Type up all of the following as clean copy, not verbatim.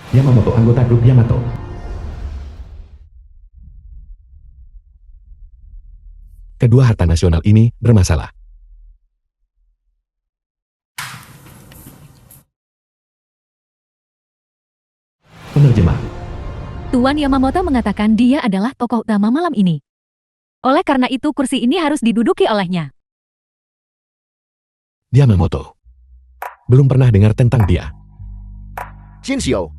Yamamoto anggota grup Yamato. Kedua harta nasional ini bermasalah. Penerjemah. Tuan Yamamoto mengatakan dia adalah tokoh utama malam ini. Oleh karena itu kursi ini harus diduduki olehnya. Yamamoto. Belum pernah dengar tentang dia. Shinshio.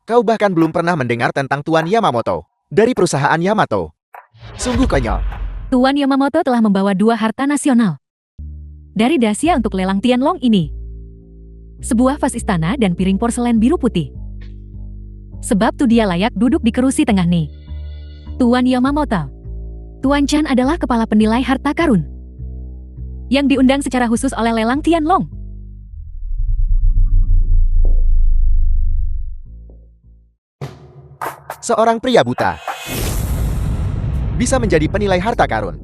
Kau bahkan belum pernah mendengar tentang Tuan Yamamoto dari perusahaan Yamato. Sungguh konyol. Tuan Yamamoto telah membawa dua harta nasional dari Dacia untuk lelang Tianlong ini. Sebuah vas istana dan piring porselen biru putih. Sebab tuh dia layak duduk di kerusi tengah nih. Tuan Yamamoto. Tuan Chan adalah kepala penilai harta karun yang diundang secara khusus oleh lelang Tianlong. Seorang pria buta bisa menjadi penilai harta karun.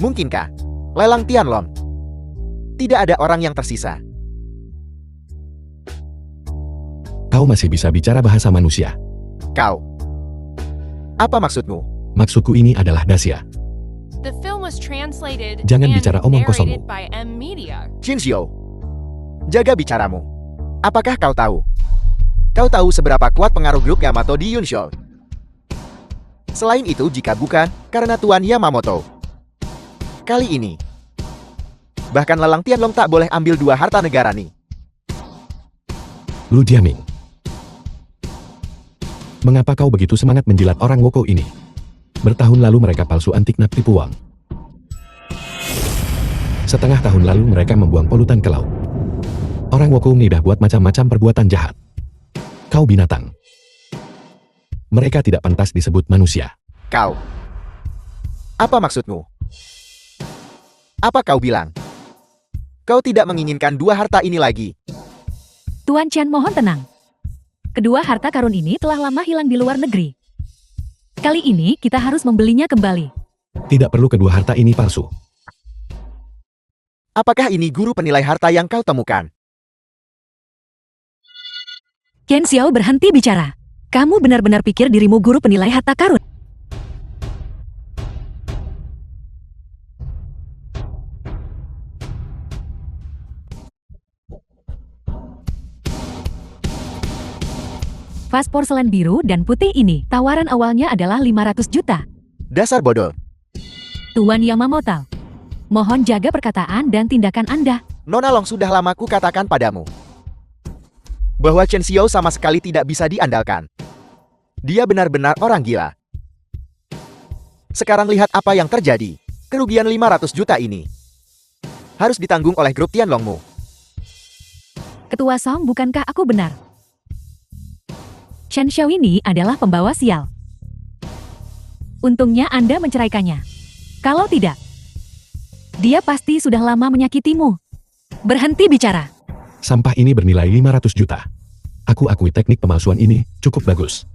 Mungkinkah lelang Tianlong? Tidak ada orang yang tersisa. Kau masih bisa bicara bahasa manusia. Kau. Apa maksudmu? Maksudku ini adalah Dacia. The film was translated Jangan and bicara omong kosongmu. narrated by M Media. Shinshio. Jaga bicaramu. Apakah kau tahu? Kau tahu seberapa kuat pengaruh grup Yamato di Yunshou? Selain itu, jika bukan karena Tuan Yamamoto, kali ini bahkan lelang Tianlong tak boleh ambil dua harta negara nih. Lu Jiaming. Mengapa kau begitu semangat menjilat orang Woko ini? Bertahun lalu mereka palsu antik nak tipu uang. Setengah tahun lalu mereka membuang polutan ke laut. Orang Woko ngidah buat macam-macam perbuatan jahat. Kau binatang. Mereka tidak pantas disebut manusia. Kau. Apa maksudmu? Apa kau bilang? Kau tidak menginginkan dua harta ini lagi. Tuan Chan mohon tenang. Kedua harta karun ini telah lama hilang di luar negeri. Kali ini kita harus membelinya kembali. Tidak perlu kedua harta ini palsu. Apakah ini guru penilai harta yang kau temukan? Ken Xiao berhenti bicara. Kamu benar-benar pikir dirimu guru penilai harta karun? Vas porselen biru dan putih ini, tawaran awalnya adalah 500 juta. Dasar bodoh. Tuan Yamamoto, mohon jaga perkataan dan tindakan Anda. Nona Long sudah lama ku katakan padamu bahwa Chen Xiao sama sekali tidak bisa diandalkan. Dia benar-benar orang gila. Sekarang lihat apa yang terjadi. Kerugian 500 juta ini harus ditanggung oleh grup Tianlongmu. Ketua Song, bukankah aku benar? Chen Xiao ini adalah pembawa sial. Untungnya Anda menceraikannya. Kalau tidak, dia pasti sudah lama menyakitimu. Berhenti bicara. Sampah ini bernilai 500 juta. Aku akui teknik pemalsuan ini cukup bagus.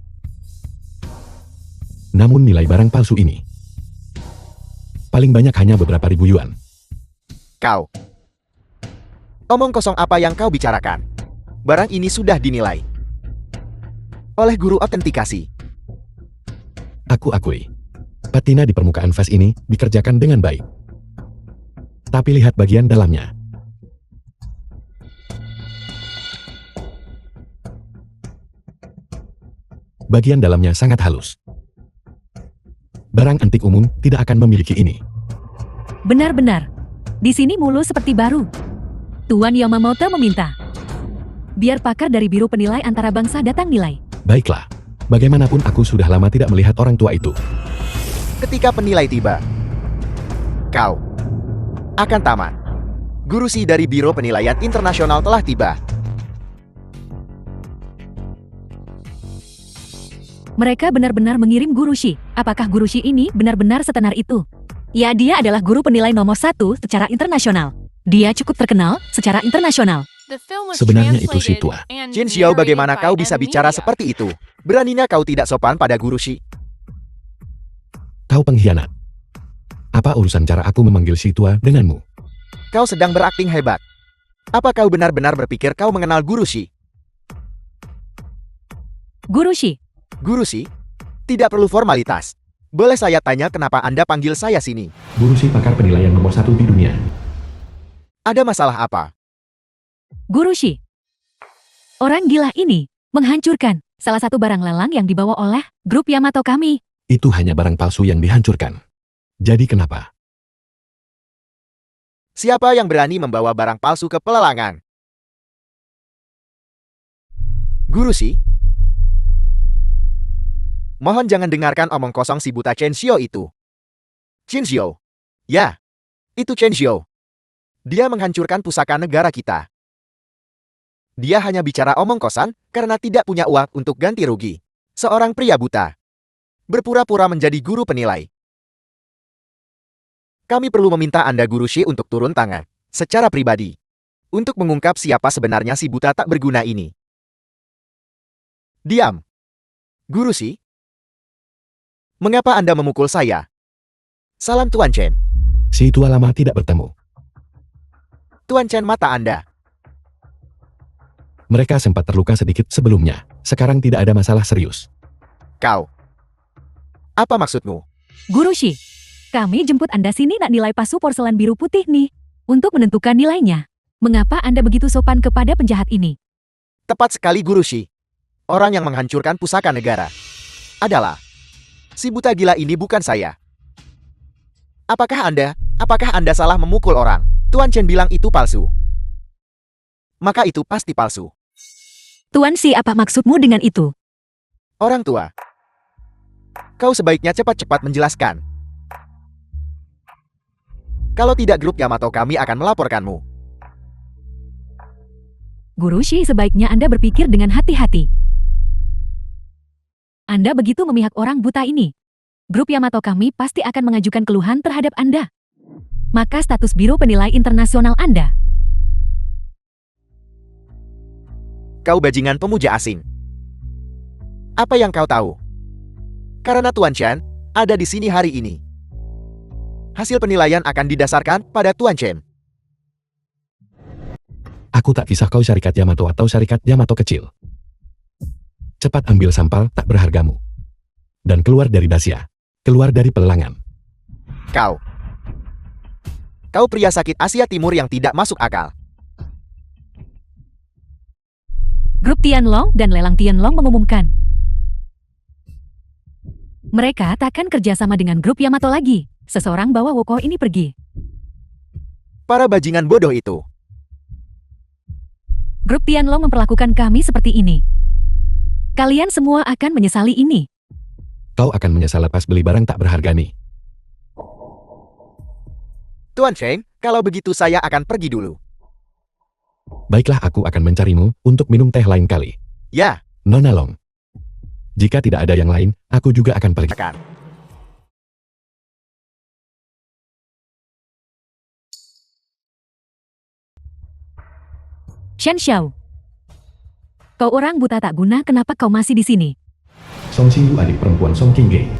Namun nilai barang palsu ini paling banyak hanya beberapa ribu yuan. Kau. Omong kosong apa yang kau bicarakan? Barang ini sudah dinilai oleh guru autentikasi. Aku akui, patina di permukaan vas ini dikerjakan dengan baik. Tapi lihat bagian dalamnya. Bagian dalamnya sangat halus. Barang antik umum tidak akan memiliki ini. Benar-benar. Di sini mulus seperti baru. Tuan Yamamoto meminta. Biar pakar dari Biro Penilai Antara Bangsa datang nilai. Baiklah, bagaimanapun aku sudah lama tidak melihat orang tua itu. Ketika penilai tiba, kau akan tamat. Guru Si dari Biro Penilaian Internasional telah tiba. Mereka benar-benar mengirim Guru Shi. Apakah Guru Shi ini benar-benar setenar itu? Ya, dia adalah guru penilai nomor 1 secara internasional. Dia cukup terkenal secara internasional. The film was Sebenarnya itu si translated tua. and Jin Xiao, narrated bagaimana by kau bisa M bicara Media. seperti itu? Beraninya kau tidak sopan pada Guru Si? Kau pengkhianat. Apa urusan cara aku memanggil si tua denganmu? Kau sedang berakting hebat. Apa kau benar-benar berpikir kau mengenal Guru Shi? Guru Shi, Guru Shi? Tidak perlu formalitas. Boleh saya tanya kenapa Anda panggil saya sini? Guru Shi pakar penilaian nomor 1 di dunia. Ada masalah apa? Guru Shi. Orang gila ini menghancurkan salah satu barang lelang yang dibawa oleh grup Yamato kami. Itu hanya barang palsu yang dihancurkan. Jadi kenapa? Siapa yang berani membawa barang palsu ke pelelangan? Guru Shi? Mohon jangan dengarkan omong kosong si buta Chen Xiao itu. Chen Xiao? Ya, itu Chen Xiao. Dia menghancurkan pusaka negara kita. Dia hanya bicara omong kosong karena tidak punya uang untuk ganti rugi. Seorang pria buta. Berpura-pura menjadi guru penilai. Kami perlu meminta Anda Guru Shi untuk turun tangan, secara pribadi, untuk mengungkap siapa sebenarnya si buta tak berguna ini. Diam. Guru Shi? Mengapa Anda memukul saya? Salam Tuan Chen. Si tua lama tidak bertemu. Tuan Chen mata Anda. Mereka sempat terluka sedikit sebelumnya. Sekarang tidak ada masalah serius. Kau. Apa maksudmu? Guru Shi, kami jemput Anda sini nak nilai pasu porselen biru putih nih. Untuk menentukan nilainya. Mengapa Anda begitu sopan kepada penjahat ini? Tepat sekali Guru Shi. Orang yang menghancurkan pusaka negara adalah si buta gila ini, bukan saya. Apakah Anda salah memukul orang? Tuan Chen bilang itu palsu. Maka itu pasti palsu. Tuan Shi, apa maksudmu dengan itu? Orang tua. Kau sebaiknya cepat-cepat menjelaskan. Kalau tidak grup Yamato kami akan melaporkanmu. Guru Shi, sebaiknya Anda berpikir dengan hati-hati. Anda begitu memihak orang buta ini. Grup Yamato kami pasti akan mengajukan keluhan terhadap Anda. Maka status Biro Penilai Internasional Anda. Kau bajingan pemuja asing. Apa yang kau tahu? Karena Tuan Chen ada di sini hari ini. Hasil penilaian akan didasarkan pada Tuan Chen. Aku tak kisah kau syarikat Yamato atau syarikat Yamato kecil. Cepat ambil sampel tak berhargamu. Dan keluar dari Dacia. Keluar dari pelelangan. Kau pria sakit Asia Timur yang tidak masuk akal. Grup Tianlong dan Lelang Tianlong mengumumkan. Mereka takkan kerjasama dengan grup Yamato lagi. Seseorang bawa Woko ini pergi. Para bajingan bodoh itu. Grup Tianlong memperlakukan kami seperti ini. Kalian semua akan menyesali ini. Kau akan menyesal lepas beli barang tak berharga nih. Tuan Chen, kalau begitu saya akan pergi dulu. Baiklah, aku akan mencarimu untuk minum teh lain kali. Ya, Nona Long. Jika tidak ada yang lain, aku juga akan pergi. akan. Shen Xiao. Kau orang buta tak guna, kenapa kau masih di sini? Song Xingyu, adik perempuan Song Qingge.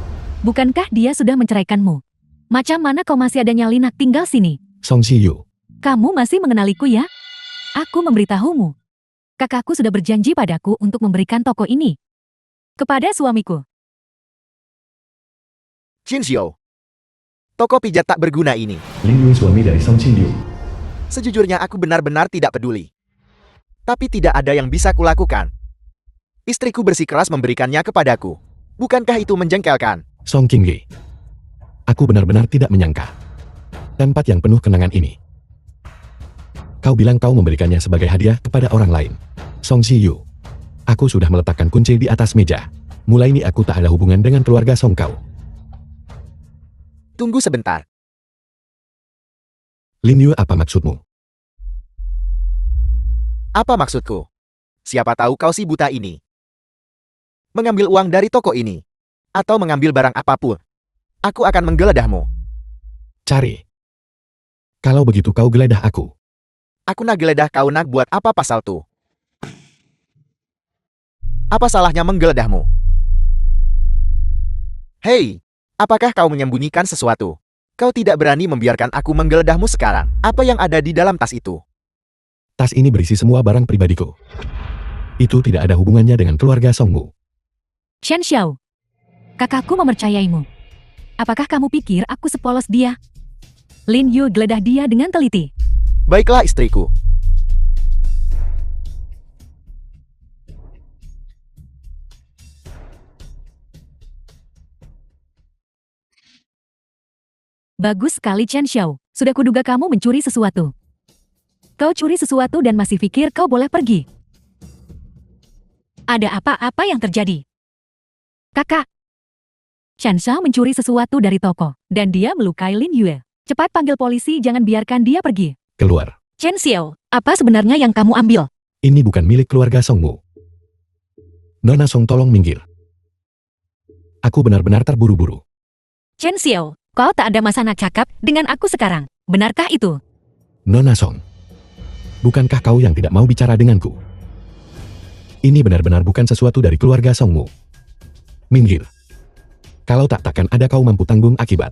Bukankah dia sudah menceraikanmu? Macam mana kau masih ada nyali nak tinggal sini? Song Xingyu. Kamu masih mengenaliku ya? Aku memberitahumu. Kakakku sudah berjanji padaku untuk memberikan toko ini kepada suamiku. Qin Xiao. Toko pijat tak berguna ini. Lin Yun, suami dari Song Xingyu. Sejujurnya aku benar-benar tidak peduli. Tapi tidak ada yang bisa kulakukan. Istriku bersikeras memberikannya kepadaku. Bukankah itu menjengkelkan? Song Qingge. Aku benar-benar tidak menyangka. Tempat yang penuh kenangan ini. Kau bilang kau memberikannya sebagai hadiah kepada orang lain. Song Xiyu. Aku sudah meletakkan kunci di atas meja. Mulai ini aku tak ada hubungan dengan keluarga Song kau. Tunggu sebentar. Lin Yu, apa maksudmu? Apa maksudku? Siapa tahu kau si buta ini mengambil uang dari toko ini. Atau mengambil barang apapun. Aku akan menggeledahmu. Cari. Kalau begitu kau geledah aku. Aku nak geledah kau nak buat apa pasal tuh? Apa salahnya menggeledahmu? Hei, apakah kau menyembunyikan sesuatu? Kau tidak berani membiarkan aku menggeledahmu sekarang. Apa yang ada di dalam tas itu? Tas ini berisi semua barang pribadiku. Itu tidak ada hubungannya dengan keluarga Songmu. Chen Xiao, kakakku mempercayaimu. Apakah kamu pikir aku sepolos dia? Lin Yu geledah dia dengan teliti. Baiklah istriku. Bagus sekali Chen Xiao, sudah kuduga kamu mencuri sesuatu. Kau curi sesuatu dan masih pikir kau boleh pergi. Ada apa-apa yang terjadi? Kakak. Chen Xiao mencuri sesuatu dari toko, dan dia melukai Lin Yue. Cepat panggil polisi, jangan biarkan dia pergi. Keluar. Chen Xiao, apa sebenarnya yang kamu ambil? Ini bukan milik keluarga Songmu. Nona Song tolong minggir. Aku benar-benar terburu-buru. Chen Xiao, kau tak ada masa nak cakap dengan aku sekarang. Benarkah itu? Nona Song. Bukankah kau yang tidak mau bicara denganku? Ini benar-benar bukan sesuatu dari keluarga Songmu. Minggir. Kalau takkan ada kau mampu tanggung akibat.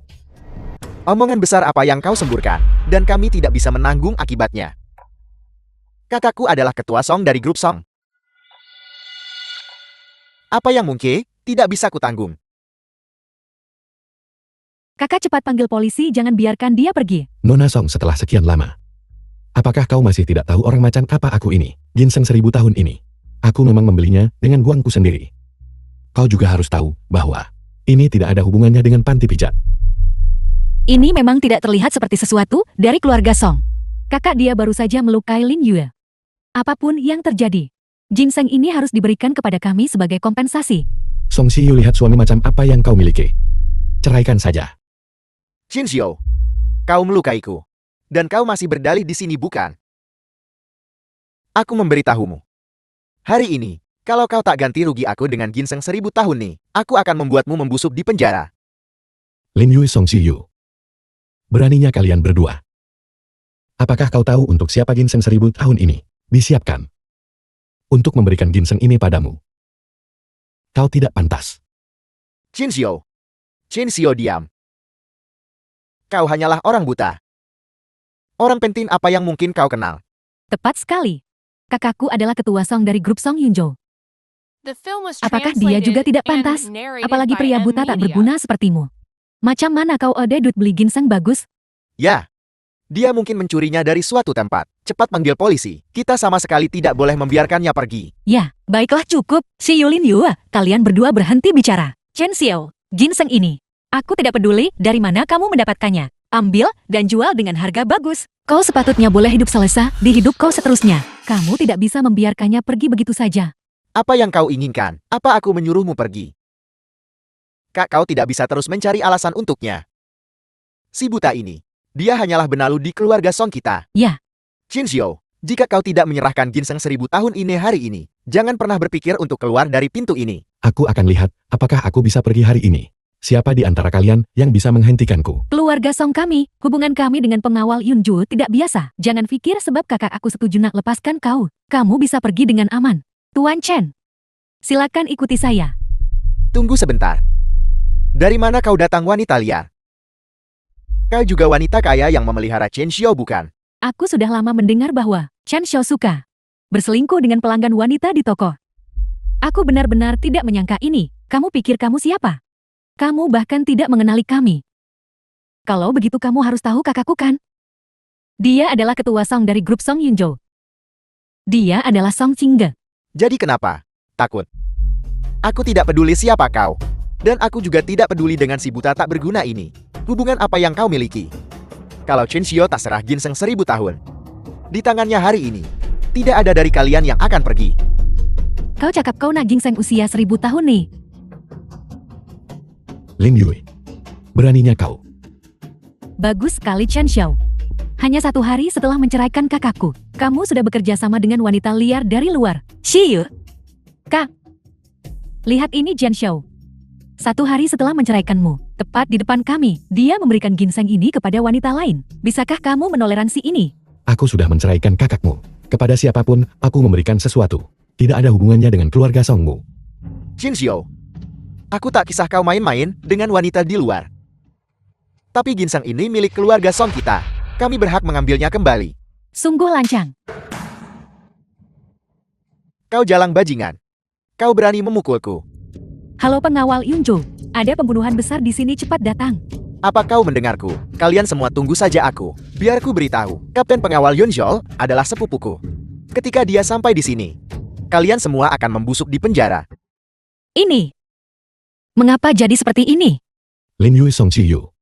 Omongan besar apa yang kau semburkan, dan kami tidak bisa menanggung akibatnya. Kakakku adalah ketua Song dari grup Song. Apa yang mungkin tidak bisa kutanggung. Kakak cepat panggil polisi, jangan biarkan dia pergi. Nona Song, setelah sekian lama. Apakah kau masih tidak tahu orang macan apa aku ini? Ginseng 1000 tahun ini. Aku memang membelinya dengan uangku sendiri. Kau juga harus tahu bahwa ini tidak ada hubungannya dengan panti pijat. Ini memang tidak terlihat seperti sesuatu dari keluarga Song. Kakak dia baru saja melukai Lin Yue. Apapun yang terjadi, ginseng ini harus diberikan kepada kami sebagai kompensasi. Song Xiyu, lihat suami macam apa yang kau miliki. Ceraikan saja. Chen Xiao, kau melukaiku. Dan kau masih berdalih di sini bukan? Aku memberitahumu. Hari ini, kalau kau tak ganti rugi aku dengan ginseng 1000 tahun nih, aku akan membuatmu membusuk di penjara. Lin Yue, Song Xiyu. Beraninya kalian berdua. Apakah kau tahu untuk siapa ginseng 1000 tahun ini disiapkan? Untuk memberikan ginseng ini padamu. Kau tidak pantas. Chen Xiao. Chen Xiao, diam. Kau hanyalah orang buta. Orang penting apa yang mungkin kau kenal? Tepat sekali. Kakakku adalah ketua Song dari grup Song Yunjo. The film was Apakah dia juga translated tidak and pantas? narrated Apalagi by pria M buta tak Media. berguna sepertimu. Macam mana kau ada duit beli ginseng bagus? Ya. Dia mungkin mencurinya dari suatu tempat. Cepat panggil polisi. Kita sama sekali tidak boleh membiarkannya pergi. Ya, baiklah cukup. Si Yulin Yua, kalian berdua berhenti bicara. Chen Xiao, ginseng ini. Aku tidak peduli dari mana kamu mendapatkannya. Ambil dan jual dengan harga bagus. Kau sepatutnya boleh hidup selesa di hidup kau seterusnya. Kamu tidak bisa membiarkannya pergi begitu saja. Apa yang kau inginkan? Apa aku menyuruhmu pergi? Kak, kau tidak bisa terus mencari alasan untuknya. Si buta ini, dia hanyalah benalu di keluarga Song kita. Ya. Chen Xiao, jika kau tidak menyerahkan ginseng 1000 tahun ini hari ini, jangan pernah berpikir untuk keluar dari pintu ini. Aku akan lihat apakah aku bisa pergi hari ini. Siapa di antara kalian yang bisa menghentikanku? Keluarga Song kami, hubungan kami dengan pengawal Yunju tidak biasa. Jangan pikir sebab kakak aku setuju nak lepaskan kau. Kamu bisa pergi dengan aman. Tuan Chen, silakan ikuti saya. Tunggu sebentar. Dari mana kau datang, wanita liar? Kau juga wanita kaya yang memelihara Chen Xiao bukan? Aku sudah lama mendengar bahwa Chen Xiao suka berselingkuh dengan pelanggan wanita di toko. Aku benar-benar tidak menyangka ini. Kamu pikir kamu siapa? Kamu bahkan tidak mengenali kami. Kalau begitu kamu harus tahu kakakku kan? Dia adalah ketua Song dari grup Song Yunjo. Dia adalah Song Qingge. Jadi kenapa? Takut? Aku tidak peduli siapa kau. Dan aku juga tidak peduli dengan si buta tak berguna ini. Hubungan apa yang kau miliki? Kalau Chen Xiao tak serah ginseng 1000 tahun di tangannya hari ini, tidak ada dari kalian yang akan pergi. Kau cakap kau nak ginseng usia 1000 tahun nih. Lin Yue. Beraninya kau. Bagus sekali Chen Xiao. Hanya 1 hari setelah menceraikan kakakku, kamu sudah bekerja sama dengan wanita liar dari luar. Xiyu. Kak. Lihat ini Chen Xiao. 1 hari setelah menceraikanmu, tepat di depan kami, dia memberikan ginseng ini kepada wanita lain. Bisakah kamu menoleransi ini? Aku sudah menceraikan kakakmu. Kepada siapapun, aku memberikan sesuatu. Tidak ada hubungannya dengan keluarga Songmu. Chen Xiao, aku tak kisah kau main-main dengan wanita di luar. Tapi ginseng ini milik keluarga Song kita. Kami berhak mengambilnya kembali. Sungguh lancang. Kau jalang bajingan. Kau berani memukulku. Halo pengawal Yunjo, ada pembunuhan besar di sini, cepat datang. Apa kau mendengarku? Kalian semua tunggu saja aku. Biar ku beritahu, Kapten Pengawal Yunjol adalah sepupuku. Ketika dia sampai di sini, kalian semua akan membusuk di penjara. Ini. Mengapa jadi seperti ini? Lin Yue Song Ji Yu.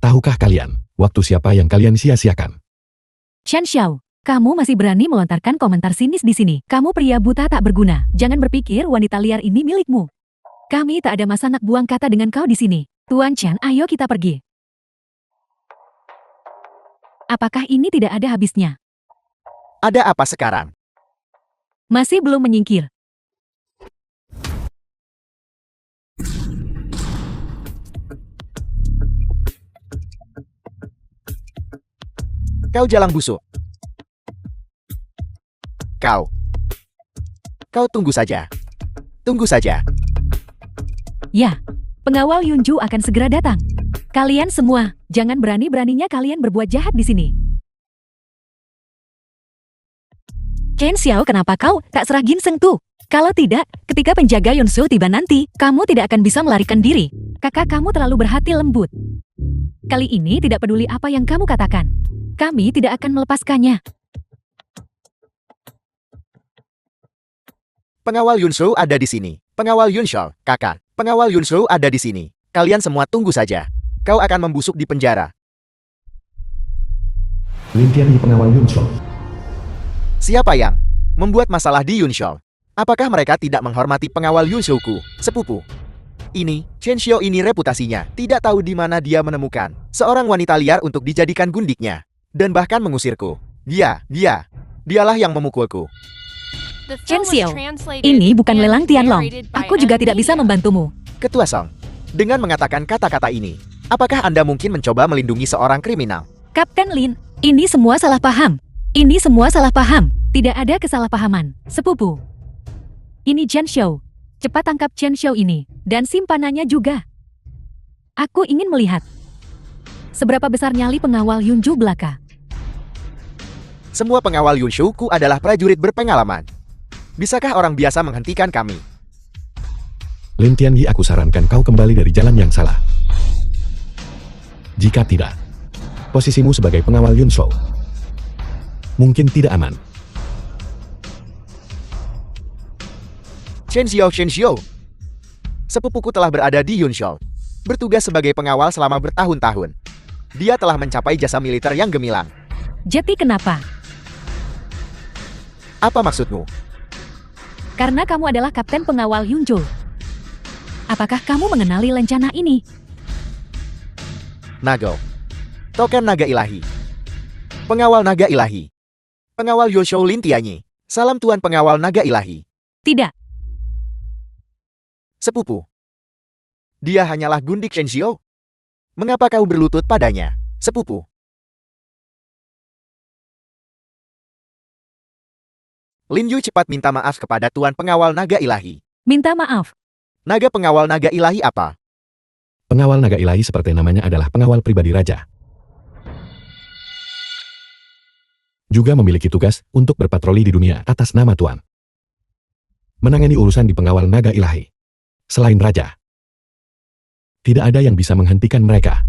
Tahukah kalian, waktu siapa yang kalian sia-siakan? Chen Xiao, kamu masih berani melontarkan komentar sinis di sini. Kamu pria buta tak berguna. Jangan berpikir wanita liar ini milikmu. Kami tak ada masa nak buang kata dengan kau di sini. Tuan Chen, ayo kita pergi. Apakah ini tidak ada habisnya? Ada apa sekarang? Masih belum menyingkir. Kau jalang busuk. Kau tunggu saja. Tunggu saja. Ya, pengawal Yunju akan segera datang. Kalian semua, jangan berani-beraninya kalian berbuat jahat di sini. Chen Xiao, kenapa kau tak serah ginseng tuh? Kalau tidak, ketika penjaga Yunsu tiba nanti, kamu tidak akan bisa melarikan diri. Kakak kamu terlalu berhati lembut. Kali ini tidak peduli apa yang kamu katakan. Kami tidak akan melepaskannya. Pengawal Yunsu ada di sini. Pengawal Yunshol, kakak. Pengawal Yunsu ada di sini. Kalian semua tunggu saja. Kau akan membusuk di penjara. Lin Tianyi pengawal Yunshol. Siapa yang membuat masalah di Yunshol? Apakah mereka tidak menghormati pengawal Yunsuku, sepupu? Ini, Chen Xiao ini reputasinya. Tidak tahu di mana dia menemukan seorang wanita liar untuk dijadikan gundiknya. Dan bahkan mengusirku. Dialah yang memukulku. The Chen film was Xiao, translated ini bukan and lelang Tianlong. narrated by Aku juga tidak bisa Media. membantumu. Ketua Song, dengan mengatakan kata-kata ini, apakah Anda mungkin mencoba melindungi seorang kriminal? Kapten Lin, ini semua salah paham. Ini semua salah paham. Tidak ada kesalahpahaman, sepupu. Ini Chen Xiao. Cepat tangkap Chen Xiao ini, dan simpanannya juga. Aku ingin melihat seberapa besar nyali pengawal Yunju belaka. Semua pengawal Yunshuku adalah prajurit berpengalaman. Bisakah orang biasa menghentikan kami? Lin Tianyi, aku sarankan kau kembali dari jalan yang salah. Jika tidak, posisimu sebagai pengawal Yunshou mungkin tidak aman. Chen Xiao. Sepupuku telah berada di Yunshol, bertugas sebagai pengawal selama bertahun-tahun. Dia telah mencapai jasa militer yang gemilang. Jadi kenapa? Apa maksudmu? Karena kamu adalah kapten pengawal Yunju. Apakah kamu mengenali lencana ini? Nago. Token naga ilahi. Pengawal naga ilahi. Pengawal Yoshou Lin Tianyi. Salam Tuan Pengawal Naga Ilahi. Tidak. Sepupu. Dia hanyalah gundik Chen Xiao. Mengapa kau berlutut padanya, sepupu? Lin Yu cepat minta maaf kepada Tuan Pengawal Naga Ilahi. Minta maaf. Naga Pengawal Naga Ilahi apa? Pengawal naga ilahi seperti namanya adalah pengawal pribadi raja. Juga memiliki tugas untuk berpatroli di dunia atas nama Tuan. Menangani urusan di pengawal naga ilahi. Selain raja, tidak ada yang bisa menghentikan mereka.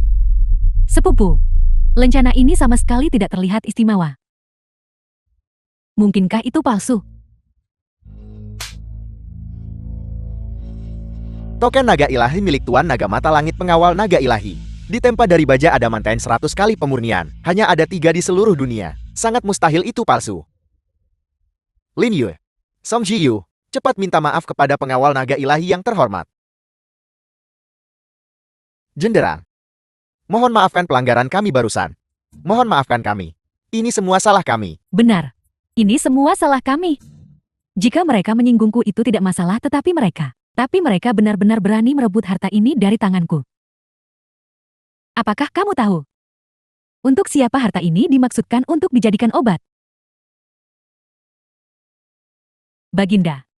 Sepupu, lencana ini sama sekali tidak terlihat istimewa. Mungkinkah itu palsu? Token Naga Ilahi milik Tuan Naga Mata Langit Pengawal Naga Ilahi. Ditempa dari baja adamanten 100 kali pemurnian. Hanya ada 3 di seluruh dunia. Sangat mustahil itu palsu. Lin Yu, Song Ji Yu, cepat minta maaf kepada Pengawal Naga Ilahi yang terhormat. Jenderal, mohon maafkan pelanggaran kami barusan. Mohon maafkan kami. Ini semua salah kami. Benar. Ini semua salah kami. Jika mereka menyinggungku itu tidak masalah, tetapi mereka benar-benar berani merebut harta ini dari tanganku. Apakah kamu tahu? Untuk siapa harta ini dimaksudkan untuk dijadikan obat? Baginda.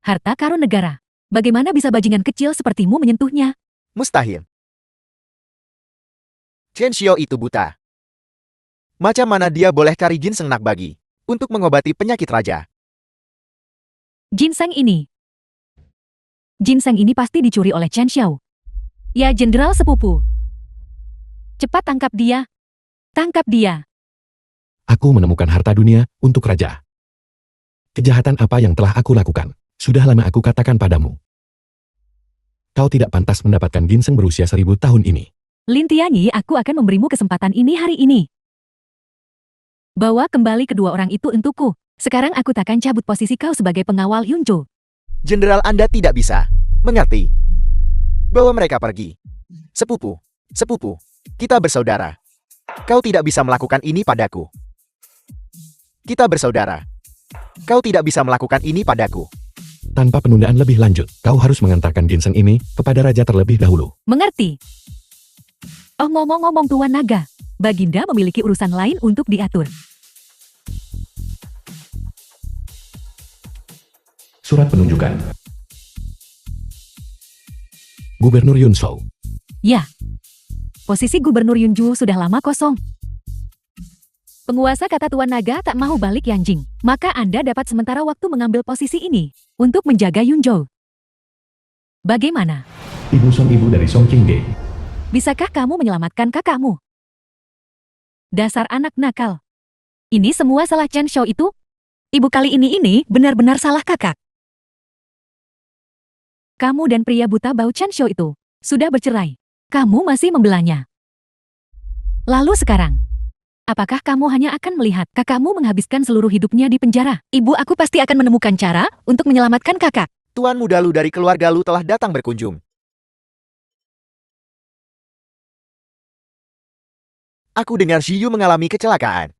Harta karun negara. Bagaimana bisa bajingan kecil sepertimu menyentuhnya? Mustahil. Chen Xiao itu buta. Macam mana dia boleh cari ginseng nakbagi untuk mengobati penyakit raja? Ginseng ini. Ginseng ini pasti dicuri oleh Chen Xiao. Ya, jenderal sepupu. Cepat tangkap dia. Tangkap dia. Aku menemukan harta dunia untuk raja. Kejahatan apa yang telah aku lakukan? Sudah lama aku katakan padamu. Kau tidak pantas mendapatkan ginseng berusia 1000 tahun ini. Lin Tianyi, aku akan memberimu kesempatan ini hari ini. Bawa kembali kedua orang itu untukku. Sekarang aku takkan cabut posisi kau sebagai pengawal Yunzhou. Jenderal Anda tidak bisa mengerti. Bawa mereka pergi. Sepupu, sepupu, kita bersaudara. Kau tidak bisa melakukan ini padaku. Kita bersaudara. Kau tidak bisa melakukan ini padaku. Tanpa penundaan lebih lanjut, kau harus mengantarkan ginseng ini kepada raja terlebih dahulu. Mengerti? Oh, ngomong-ngomong Tuan Naga, Baginda memiliki urusan lain untuk diatur. Surat penunjukan. Gubernur Yunzhou. Ya, posisi Gubernur Yunzhou sudah lama kosong. Penguasa kata Tuan Naga tak mau balik Yanjing, maka Anda dapat sementara waktu mengambil posisi ini untuk menjaga Yunzhou. Bagaimana? Ibu Song, ibu dari Song Qingge. Bisakah kamu menyelamatkan kakakmu? Dasar anak nakal. Ini semua salah Chen Xiao itu? Ibu kali ini benar-benar salah kakak. Kamu dan pria buta bau Chen Xiao itu sudah bercerai. Kamu masih membelanya. Lalu sekarang, apakah kamu hanya akan melihat kakakmu menghabiskan seluruh hidupnya di penjara? Ibu, aku pasti akan menemukan cara untuk menyelamatkan kakak. Tuan muda Lu dari keluarga Lu telah datang berkunjung. Aku dengar Xiyu mengalami kecelakaan.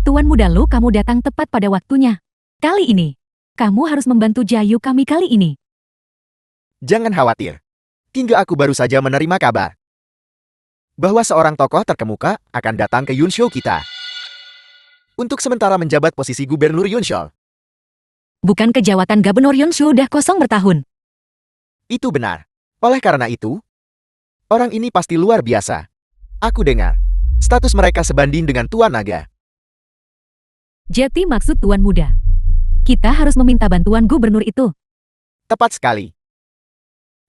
Tuan muda Lu, kamu datang tepat pada waktunya. Kali ini, kamu harus membantu Jayu kami kali ini. Jangan khawatir. Hingga aku baru saja menerima kabar bahwa seorang tokoh terkemuka akan datang ke Yunzhou kita untuk sementara menjabat posisi Gubernur Yunzhou. Bukan kejawatan Gubernur Yunzhou sudah kosong bertahun. Itu benar. Oleh karena itu, orang ini pasti luar biasa. Aku dengar, status mereka sebanding dengan Tuan Naga. Jadi maksud Tuan Muda, kita harus meminta bantuan gubernur itu. Tepat sekali.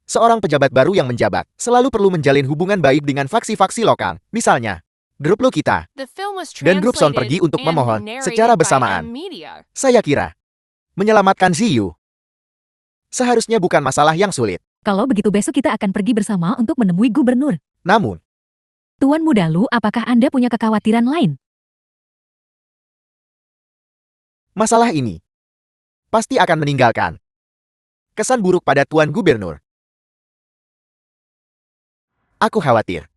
Seorang pejabat baru yang menjabat selalu perlu menjalin hubungan baik dengan faksi-faksi lokal. Misalnya, grup Lo kita The film was dan grup Son pergi translated untuk and memohon narrated secara by bersamaan. M Media. Saya kira, menyelamatkan Ziyu seharusnya bukan masalah yang sulit. Kalau begitu besok kita akan pergi bersama untuk menemui gubernur. Namun, Tuan Muda Lu, apakah Anda punya kekhawatiran lain? masalah ini pasti akan meninggalkan kesan buruk pada Tuan Gubernur. Aku khawatir.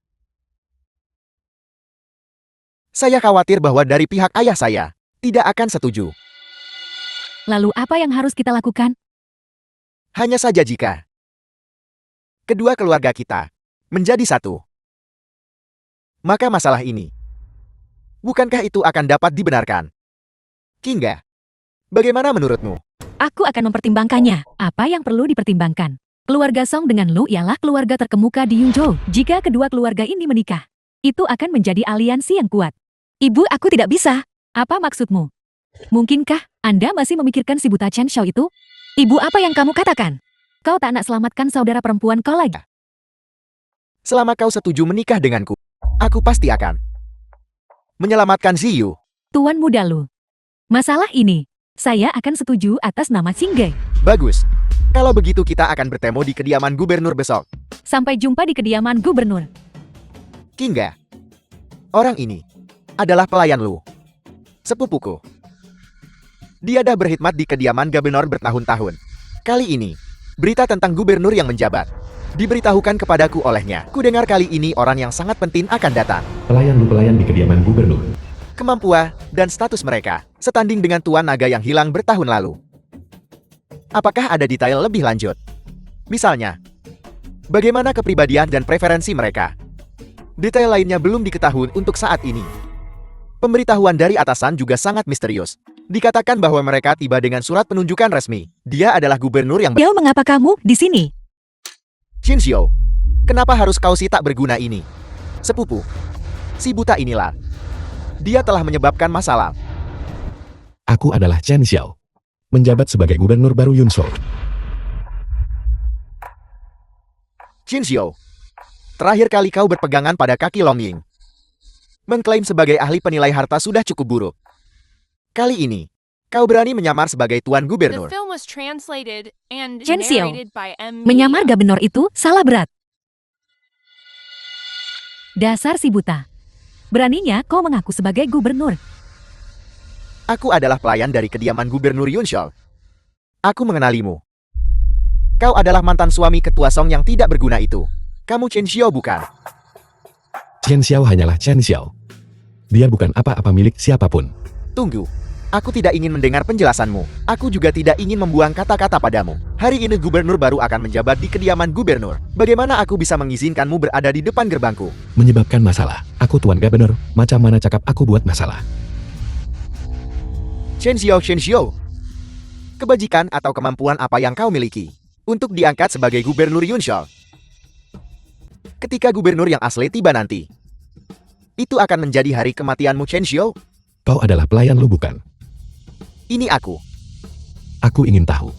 Saya khawatir bahwa dari pihak ayah saya tidak akan setuju. Lalu apa yang harus kita lakukan? Hanya saja jika kedua keluarga kita menjadi satu, maka masalah ini, bukankah itu akan dapat dibenarkan? Qingge, bagaimana menurutmu? Aku akan mempertimbangkannya. Apa yang perlu dipertimbangkan? Keluarga Song dengan Lu ialah keluarga terkemuka di Yunzhou. Jika kedua keluarga ini menikah, itu akan menjadi aliansi yang kuat. Ibu, aku tidak bisa. Apa maksudmu? Mungkinkah Anda masih memikirkan si buta Chen Xiao itu? Ibu, apa yang kamu katakan? Kau tak nak selamatkan saudara perempuan kau lagi? Selama kau setuju menikah denganku, aku pasti akan menyelamatkan Ziyu. Tuan Muda Lu, masalah ini, saya akan setuju atas nama Qingge. Bagus. Kalau begitu kita akan bertemu di kediaman gubernur besok. Sampai jumpa di kediaman gubernur. Qingge, orang ini adalah pelayan Lu, sepupuku. Dia dah berkhidmat di kediaman gubernur bertahun-tahun. Kali ini, berita tentang gubernur yang menjabat diberitahukan kepadaku olehnya. Ku dengar kali ini orang yang sangat penting akan datang. Pelayan Lu pelayan di kediaman gubernur. Kemampuan dan status mereka setanding dengan Tuan Naga yang hilang bertahun lalu. Apakah ada detail lebih lanjut? Misalnya, bagaimana kepribadian dan preferensi mereka? Detail lainnya belum diketahui untuk saat ini. Pemberitahuan dari atasan juga sangat misterius. Dikatakan bahwa mereka tiba dengan surat penunjukan resmi. Dia adalah gubernur yang Xiao, mengapa kamu di sini? Qin Xiu, kenapa harus kau si tak berguna ini? Sepupu, si buta inilah. Dia telah menyebabkan masalah. Aku adalah Chen Xiao. menjabat sebagai gubernur baru Yunshol. Qin Xiu, terakhir kali kau berpegangan pada kaki Long Ying. Mengklaim sebagai ahli penilai harta sudah cukup buruk. Kali ini, kau berani menyamar sebagai tuan The gubernur. film was translated and Chen Xiao, narrated by M. Menyamar Media. gubernur itu salah berat. Dasar si buta. Beraninya kau mengaku sebagai gubernur. Aku adalah pelayan dari kediaman gubernur Yunshol. Aku mengenalimu. Kau adalah mantan suami ketua Song yang tidak berguna itu. Kamu Chen Xiao bukan? Chen Xiao hanyalah Chen Xiao. Dia bukan apa-apa milik siapapun. Tunggu. Aku tidak ingin mendengar penjelasanmu. Aku juga tidak ingin membuang kata-kata padamu. Hari ini gubernur baru akan menjabat di kediaman gubernur. Bagaimana aku bisa mengizinkanmu berada di depan gerbangku? Menyebabkan masalah. Aku tuan gubernur, macam mana cakap aku buat masalah. Chen Xiao. Kebajikan atau kemampuan apa yang kau miliki untuk diangkat sebagai gubernur Yunshol? Ketika gubernur yang asli tiba nanti, itu akan menjadi hari kematianmu Chen Xiao. Kau adalah pelayan lu bukan? Ini aku. Aku ingin tahu.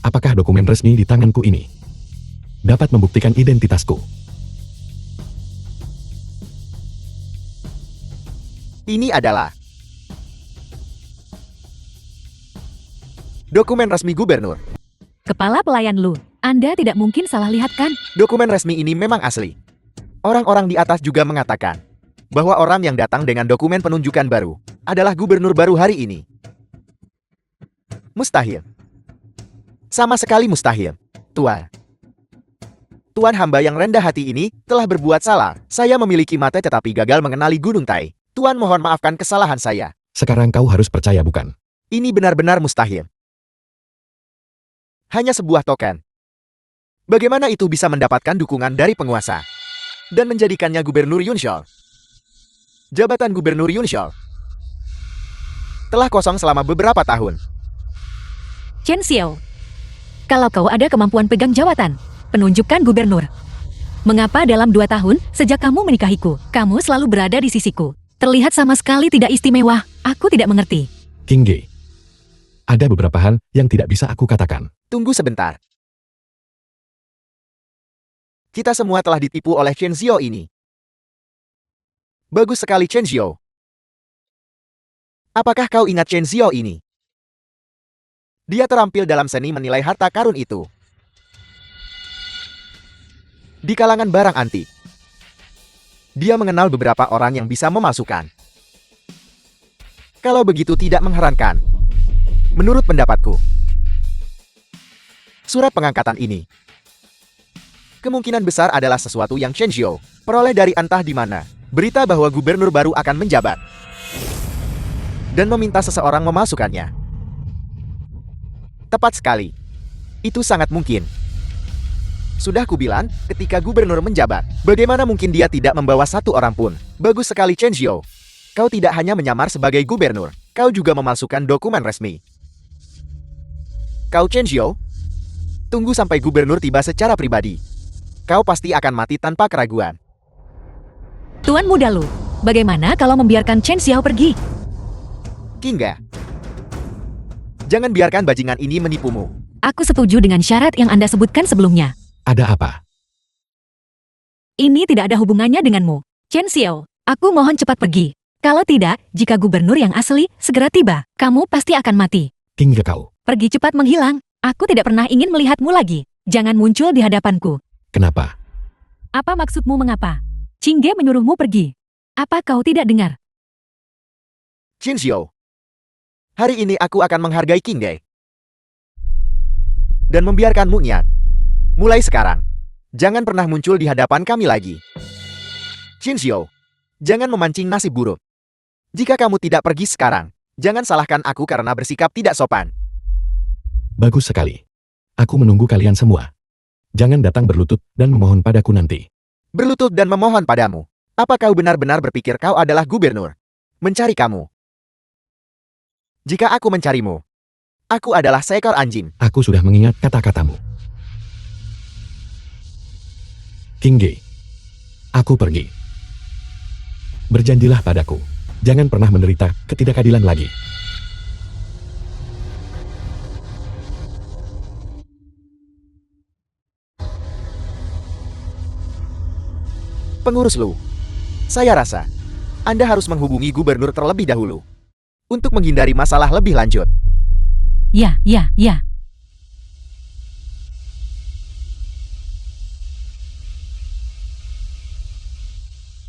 Apakah dokumen resmi di tanganku ini dapat membuktikan identitasku? Ini adalah dokumen resmi gubernur. Kepala pelayan lu, Anda tidak mungkin salah lihat kan? Dokumen resmi ini memang asli. Orang-orang di atas juga mengatakan bahwa orang yang datang dengan dokumen penunjukan baru adalah gubernur baru hari ini. Mustahil. Sama sekali mustahil. Tuan. Tuan hamba yang rendah hati ini telah berbuat salah. Saya memiliki mata tetapi gagal mengenali Gunung Tai. Tuan mohon maafkan kesalahan saya. Sekarang kau harus percaya bukan? Ini benar-benar mustahil. Hanya sebuah token. Bagaimana itu bisa mendapatkan dukungan dari penguasa dan menjadikannya gubernur Yunshol? Jabatan gubernur Yunshol telah kosong selama beberapa tahun. Chen Xiao, kalau kau ada kemampuan pegang jawatan, penunjukkan gubernur. Mengapa dalam 2 tahun sejak kamu menikahiku, kamu selalu berada di sisiku? Terlihat sama sekali tidak istimewa. Aku tidak mengerti. King Ge. Ada beberapa hal yang tidak bisa aku katakan. Tunggu sebentar. Kita semua telah ditipu oleh Chen Xiao ini. Bagus sekali Chen Xiao. Apakah kau ingat Chen Xiao ini? Dia terampil dalam seni menilai harta karun itu. Di kalangan barang antik, dia mengenal beberapa orang yang bisa memasukkan. Kalau begitu tidak mengherankan, menurut pendapatku, surat pengangkatan ini kemungkinan besar adalah sesuatu yang Chen Xiao peroleh dari entah di mana. Berita bahwa gubernur baru akan menjabat dan meminta seseorang memasukkannya. Tepat sekali. Itu sangat mungkin. Sudah kubilang, ketika gubernur menjabat, bagaimana mungkin dia tidak membawa satu orang pun? Bagus sekali Chen Xiao. Kau tidak hanya menyamar sebagai gubernur, kau juga memalsukan dokumen resmi. Kau Chen Xiao, tunggu sampai gubernur tiba secara pribadi. Kau pasti akan mati tanpa keraguan. Tuan muda lu, bagaimana kalau membiarkan Chen Xiao pergi? Kingga, jangan biarkan bajingan ini menipumu. Aku setuju dengan syarat yang Anda sebutkan sebelumnya. Ada apa? Ini tidak ada hubungannya denganmu. Chen Xiao, aku mohon cepat pergi. Kalau tidak, jika gubernur yang asli segera tiba, kamu pasti akan mati. King Ge kau. Pergi cepat menghilang. Aku tidak pernah ingin melihatmu lagi. Jangan muncul di hadapanku. Kenapa? Apa maksudmu mengapa? Qingge menyuruhmu pergi. Apa kau tidak dengar? Chen Xiao, hari ini aku akan menghargai Kingge dan membiarkanmu nyat. Mulai sekarang, jangan pernah muncul di hadapan kami lagi. Chen Xiao, jangan memancing nasib buruk. Jika kamu tidak pergi sekarang, jangan salahkan aku karena bersikap tidak sopan. Bagus sekali. Aku menunggu kalian semua. Jangan datang berlutut dan memohon padaku nanti. Berlutut dan memohon padamu. Apa kau benar-benar berpikir kau adalah gubernur? Mencari kamu. Jika aku mencarimu, aku adalah seekor anjing. Aku sudah mengingat kata-katamu. King Ge, aku pergi. Berjanjilah padaku. Jangan pernah menderita ketidakadilan lagi. Pengurus Lu, saya rasa Anda harus menghubungi gubernur terlebih dahulu untuk menghindari masalah lebih lanjut. Ya, ya, ya.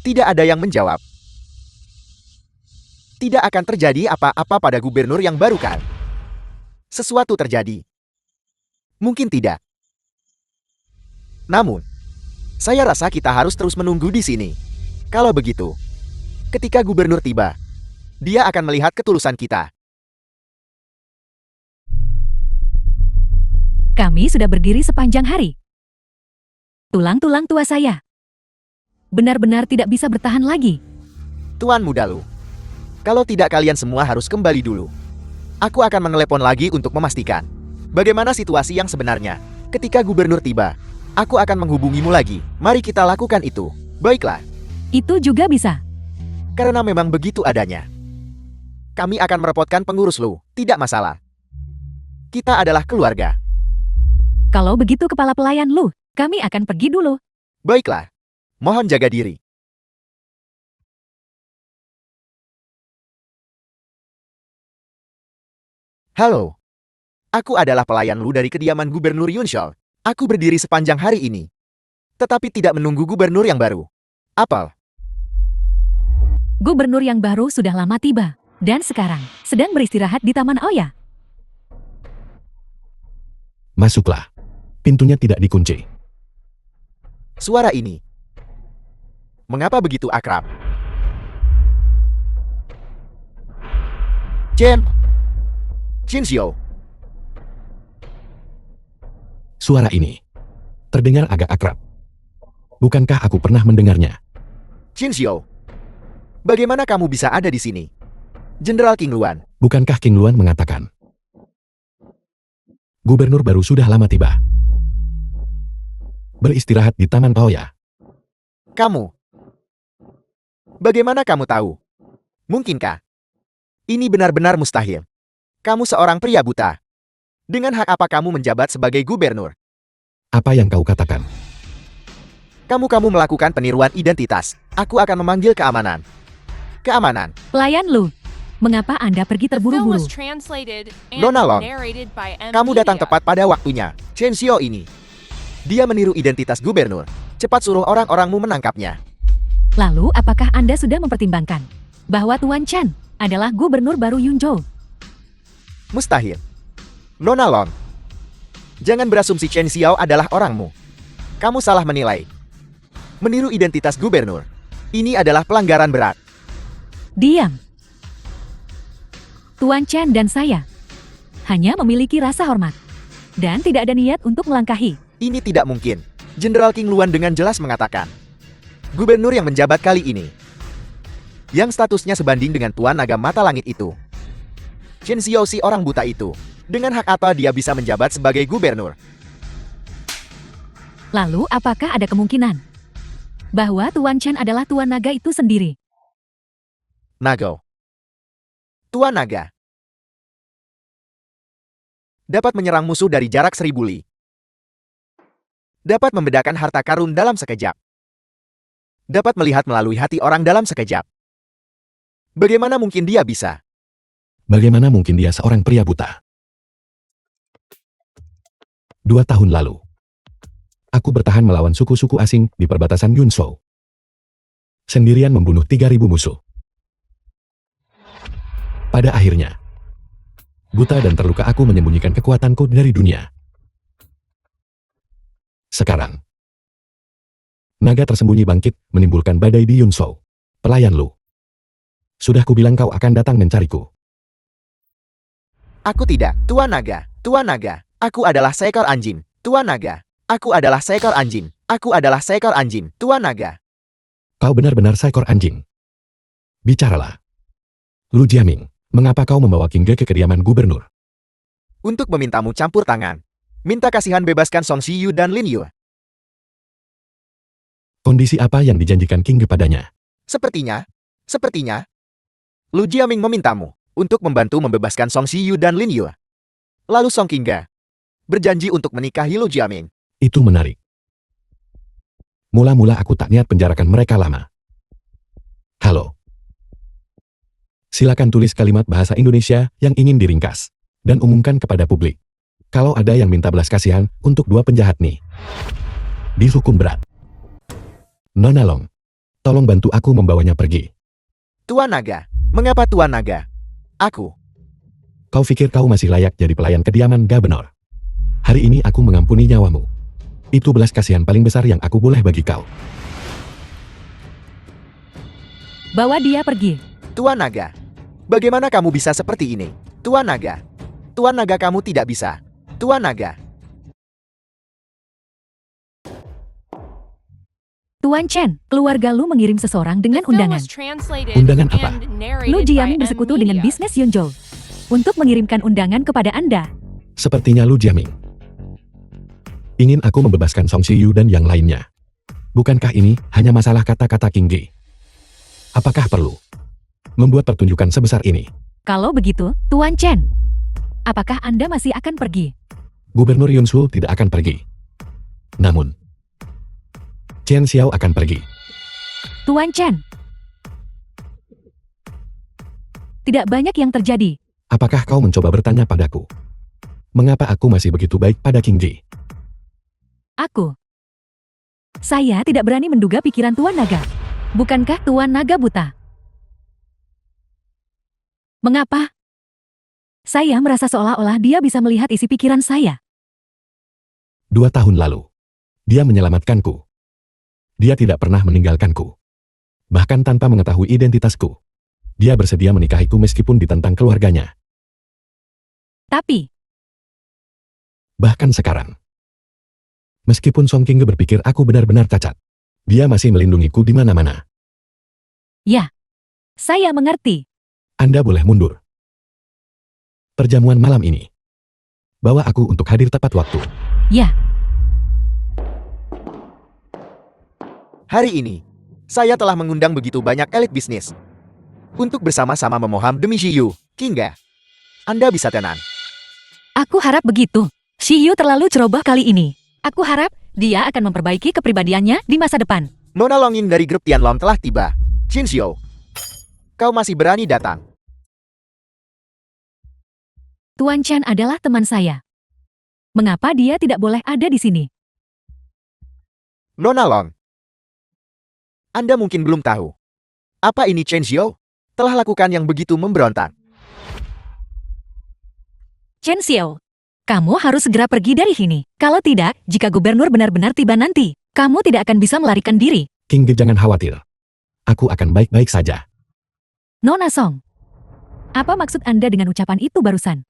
Tidak ada yang menjawab. Tidak akan terjadi apa-apa pada gubernur yang baru kan? Sesuatu terjadi. Mungkin tidak. Namun, saya rasa kita harus terus menunggu di sini. Kalau begitu, ketika gubernur tiba, dia akan melihat ketulusan kita. Kami sudah berdiri sepanjang hari. Tulang-tulang tua saya benar-benar tidak bisa bertahan lagi. Tuan Muda Lu, kalau tidak kalian semua harus kembali dulu. Aku akan menelepon lagi untuk memastikan bagaimana situasi yang sebenarnya. Ketika gubernur tiba, aku akan menghubungimu lagi. Mari kita lakukan itu. Baiklah, Itu juga bisa. karena memang begitu adanya. Kami akan merepotkan pengurus Lu, tidak masalah. Kita adalah keluarga. Kalau begitu kepala pelayan Lu, kami akan pergi dulu. Baiklah, mohon jaga diri. Halo, aku adalah pelayan Lu dari kediaman Gubernur Yunshol. Aku berdiri sepanjang hari ini, tetapi tidak menunggu gubernur yang baru. Apel, Gubernur yang baru sudah lama tiba, dan sekarang sedang beristirahat di Taman Oya. Masuklah. Pintunya tidak dikunci. suara ini. Mengapa begitu akrab? Chinshio, Suara ini terdengar agak akrab. Bukankah aku pernah mendengarnya? Chinshio. Bagaimana kamu bisa ada di sini? Jenderal King Luan, Bukankah King Luan mengatakan gubernur baru sudah lama tiba? Beristirahat di Taman Paoya. kamu. Bagaimana kamu tahu? Mungkinkah? Ini benar-benar mustahil. Kamu seorang pria buta. Dengan hak apa kamu menjabat sebagai gubernur? Apa yang kau katakan? Kamu melakukan peniruan identitas. Aku akan memanggil keamanan. Keamanan. Pelayan Lu, mengapa Anda pergi The film terburu-buru? was translated and Nona Long, narrated by M. Kamu datang Media. tepat pada waktunya. Chenshio ini. Dia meniru identitas gubernur. Cepat suruh orang-orangmu menangkapnya. Lalu apakah Anda sudah mempertimbangkan bahwa Tuan Chan adalah gubernur baru Yunzhou? Mustahil. Nona Long, jangan berasumsi Chen Xiao adalah orangmu. Kamu salah menilai. Meniru identitas gubernur. Ini adalah pelanggaran berat. Diam. Tuan Chan dan saya hanya memiliki rasa hormat dan tidak ada niat untuk melangkahi. Ini tidak mungkin. Jenderal King Luan dengan jelas mengatakan, gubernur yang menjabat kali ini, yang statusnya sebanding dengan Tuan Naga Mata Langit itu, Chen Xiao si orang buta itu, dengan hak apa dia bisa menjabat sebagai gubernur? Lalu apakah ada kemungkinan bahwa Tuan Chan adalah Tuan Naga itu sendiri? Nago. Tuan Naga dapat menyerang musuh dari jarak 1000 li. Dapat membedakan harta karun dalam sekejap. Dapat melihat melalui hati orang dalam sekejap. Bagaimana mungkin dia bisa? Bagaimana mungkin dia seorang pria buta? 2 tahun lalu, aku bertahan melawan suku-suku asing di perbatasan Yunzhou. Sendirian membunuh 3.000 musuh. Pada akhirnya, buta dan terluka aku menyembunyikan kekuatanku dari dunia. Sekarang, naga tersembunyi bangkit menimbulkan badai di Yunzhou. Pelayan Lu. Sudah kubilang kau akan datang mencariku. Aku tidak, Tuan Naga. Tuan Naga, aku adalah seekor anjing. Tuan Naga, aku adalah seekor anjing. Aku adalah seekor anjing. Tuan Naga. Kau benar-benar seekor anjing. Bicaralah. Lu Jiaming, mengapa kau membawa King Ge ke kediaman gubernur? Untuk memintamu campur tangan. Minta kasihan bebaskan Song Shiyu dan Lin Yu. Kondisi apa yang dijanjikan King Ge padanya? Sepertinya, Lu Jiaming memintamu untuk membantu membebaskan Song Shiyu dan Lin Yu. Lalu Song Qingga berjanji untuk menikahi Lu Jiaming. Itu menarik. Mula-mula aku tak niat penjarakan mereka lama. Halo. Silakan tulis kalimat bahasa Indonesia yang ingin diringkas dan umumkan kepada publik. Kalau ada yang minta belas kasihan untuk dua penjahat nih, dihukum berat. Nona Long, tolong bantu aku membawanya pergi. Tuan Naga, mengapa Tuan Naga? Aku. Kau pikir kau masih layak jadi pelayan kediaman Gabenor? Hari ini aku mengampuni nyawamu. Itu belas kasihan paling besar yang aku boleh bagi kau. Bawa dia pergi. Tuan Naga, bagaimana kamu bisa seperti ini? Tuan Naga. Tuan Naga, kamu tidak bisa. Tuan Naga. Tuan Chen, keluarga Lu mengirim seseorang dengan The film undangan. was translated Undangan apa? and narrated Lu by Jiaming N bersekutu dengan Media. bisnis Yonjol untuk mengirimkan undangan kepada Anda. Sepertinya Lu Jiaming ingin aku membebaskan Song Shiyu dan yang lainnya. Bukankah ini hanya masalah kata-kata King Ge? Apakah perlu membuat pertunjukan sebesar ini? Kalau begitu, Tuan Chen, apakah Anda masih akan pergi? Gubernur Yunsul tidak akan pergi. Namun, Chen Xiao akan pergi. Tuan Chen, tidak banyak yang terjadi. Apakah kau mencoba bertanya padaku? Mengapa aku masih begitu baik pada King Ji? Saya tidak berani menduga pikiran Tuan Naga. Bukankah Tuan Naga buta? Mengapa? Saya merasa seolah-olah dia bisa melihat isi pikiran saya. 2 tahun lalu, dia menyelamatkanku. Dia tidak pernah meninggalkanku. Bahkan tanpa mengetahui identitasku. Dia bersedia menikahiku meskipun ditentang keluarganya. Tapi, Bahkan sekarang. Meskipun Song King berpikir aku benar-benar cacat, dia masih melindungiku di mana-mana. saya mengerti. Anda boleh mundur. Perjamuan malam ini. Bawa aku untuk hadir tepat waktu. Ya, Hari ini, saya telah mengundang begitu banyak elit bisnis. Untuk bersama-sama memohon demi Shiyu, Kinga. Anda bisa tenang. aku harap begitu. Shiyu terlalu ceroboh kali ini. Aku harap dia akan memperbaiki kepribadiannya di masa depan. Nona Longin dari grup Tianlong telah tiba. Qin Xiu, kau masih berani datang. Tuan Chen adalah teman saya. Mengapa dia tidak boleh ada di sini? Nona Long, Anda mungkin belum tahu. Apa ini Chen Xiu telah lakukan yang begitu memberontak. Chen Xiao, kamu harus segera pergi dari sini. Kalau tidak, jika gubernur benar-benar tiba nanti, kamu tidak akan bisa melarikan diri. King Ge, jangan khawatir. Aku akan baik-baik saja. Nona Song, apa maksud Anda dengan ucapan itu barusan?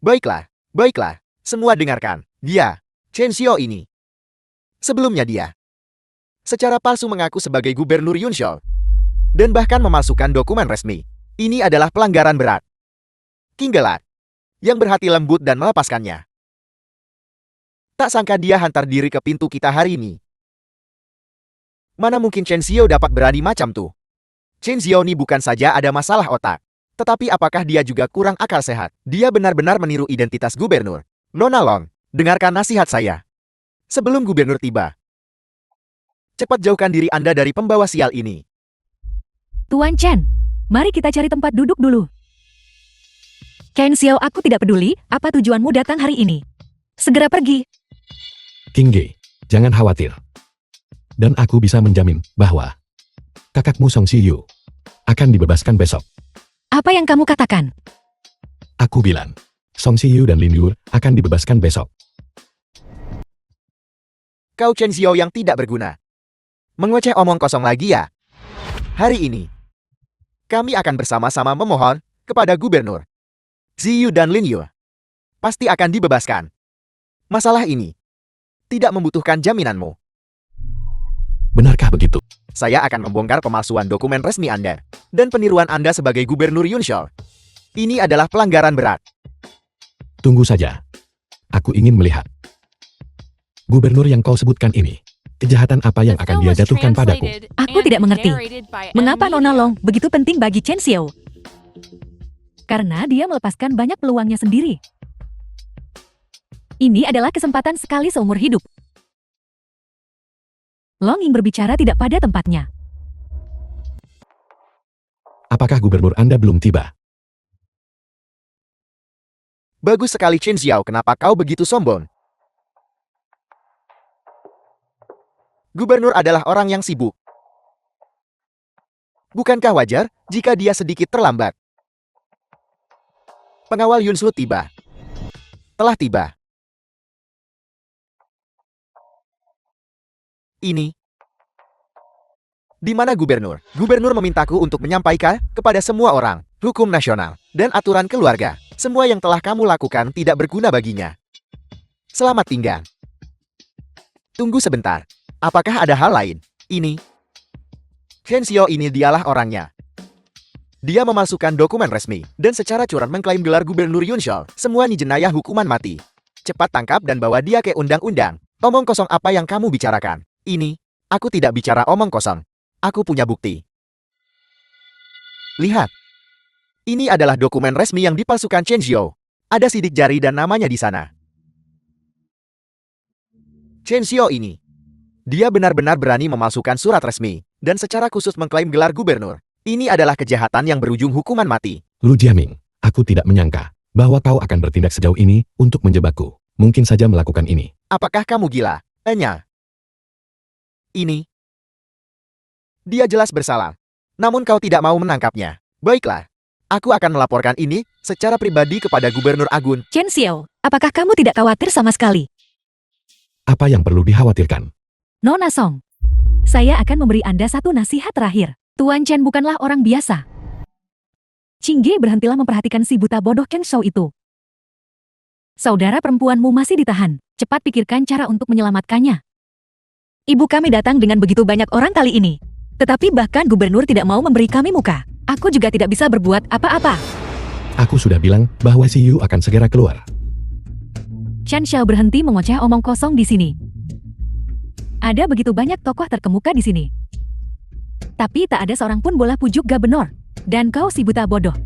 Baiklah, baiklah. Semua dengarkan. Dia, Chen Xiu ini. Sebelumnya dia secara palsu mengaku sebagai gubernur Yunshol dan bahkan memasukkan dokumen resmi. Ini adalah pelanggaran berat. King Gelat yang berhati lembut dan melepaskannya. Tak sangka dia hantar diri ke pintu kita hari ini. Mana mungkin Chen Xiu dapat berani macam tuh? Chen Xiu ini bukan saja ada masalah otak, tetapi apakah dia juga kurang akal sehat? Dia benar-benar meniru identitas gubernur. Nona Long, dengarkan nasihat saya. Sebelum gubernur tiba, cepat jauhkan diri Anda dari pembawa sial ini. Tuan Chen, mari kita cari tempat duduk dulu. Chen Xiao, aku tidak peduli apa tujuanmu datang hari ini. Segera pergi. King Ge, jangan khawatir. Dan aku bisa menjamin bahwa kakakmu Song Shiyu akan dibebaskan besok. Apa yang kamu katakan? Aku bilang, Song Shiyu dan Lin Yur akan dibebaskan besok. Kau Chen Xiu yang tidak berguna. Mengoceh omong kosong lagi ya. Hari ini, kami akan bersama-sama memohon kepada gubernur. Ziyu dan Lin Yu pasti akan dibebaskan. Masalah ini tidak membutuhkan jaminanmu. Benarkah begitu? Saya akan membongkar pemalsuan dokumen resmi Anda dan peniruan Anda sebagai gubernur Yunshol. Ini adalah pelanggaran berat. Tunggu saja. Aku ingin melihat. Gubernur yang kau sebutkan ini, kejahatan apa yang The akan film dia was jatuhkan padaku? translated Aku and tidak mengerti. narrated by N Mengapa Nona Media. Long begitu penting bagi Chen Xiao? Karena dia melepaskan banyak peluangnya sendiri. Ini adalah kesempatan sekali seumur hidup. Long Ying berbicara tidak pada tempatnya. Apakah gubernur Anda belum tiba? Bagus sekali Chen Xiao, kenapa kau begitu sombong? Gubernur adalah orang yang sibuk. Bukankah wajar jika dia sedikit terlambat? Pengawal Yunsu tiba. Telah tiba. Ini. Di mana gubernur? Gubernur memintaku untuk menyampaikan kepada semua orang hukum nasional dan aturan keluarga. Semua yang telah kamu lakukan tidak berguna baginya. Selamat tinggal. Tunggu sebentar. Apakah ada hal lain? Ini. Chen Xiao ini dialah orangnya. Dia memalsukan dokumen resmi dan secara curang mengklaim gelar gubernur Yunshol. Semua ini jenayah hukuman mati. Cepat tangkap dan bawa dia ke undang-undang. Omong kosong apa yang kamu bicarakan? Ini. Aku tidak bicara omong kosong. Aku punya bukti. Lihat. Ini adalah dokumen resmi yang dipalsukan Chen Xiao. Ada sidik jari dan namanya di sana. Chen Xiao ini. Dia benar-benar berani memalsukan surat resmi dan secara khusus mengklaim gelar gubernur. Ini adalah kejahatan yang berujung hukuman mati. Lu Jiaming, aku tidak menyangka bahwa kau akan bertindak sejauh ini untuk menjebakku. Mungkin saja melakukan ini. Apakah kamu gila? Tanya. Ini. Dia jelas bersalah. Namun kau tidak mau menangkapnya. Baiklah. Aku akan melaporkan ini secara pribadi kepada Gubernur Agun. Chen Xiao, apakah kamu tidak khawatir sama sekali? Apa yang perlu dikhawatirkan? Nona Song, saya akan memberi Anda satu nasihat terakhir. Tuan Chen bukanlah orang biasa. Qingge, berhentilah memperhatikan si buta bodoh Chen Xiao itu. Saudara perempuanmu masih ditahan. Cepat pikirkan cara untuk menyelamatkannya. Ibu kami datang dengan begitu banyak orang kali ini. Tetapi bahkan gubernur tidak mau memberi kami muka. Aku juga tidak bisa berbuat apa-apa. Aku sudah bilang bahwa si Yu akan segera keluar. Chen Xiao berhenti mengoceh omong kosong di sini. Ada begitu banyak tokoh terkemuka di sini. Tapi tak ada seorang pun bola pujuk gubernur. Dan kau si buta bodoh.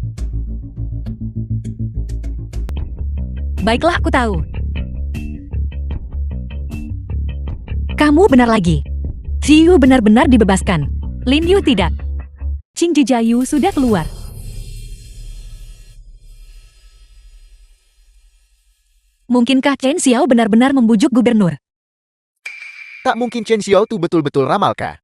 Baiklah, aku tahu. Kamu benar lagi. Si Yu benar-benar dibebaskan. Lin Yu tidak. Qing Jijayu sudah keluar. Mungkinkah Chen Xiao benar-benar membujuk gubernur? Tak mungkin Chen Xiao itu betul-betul ramalkah?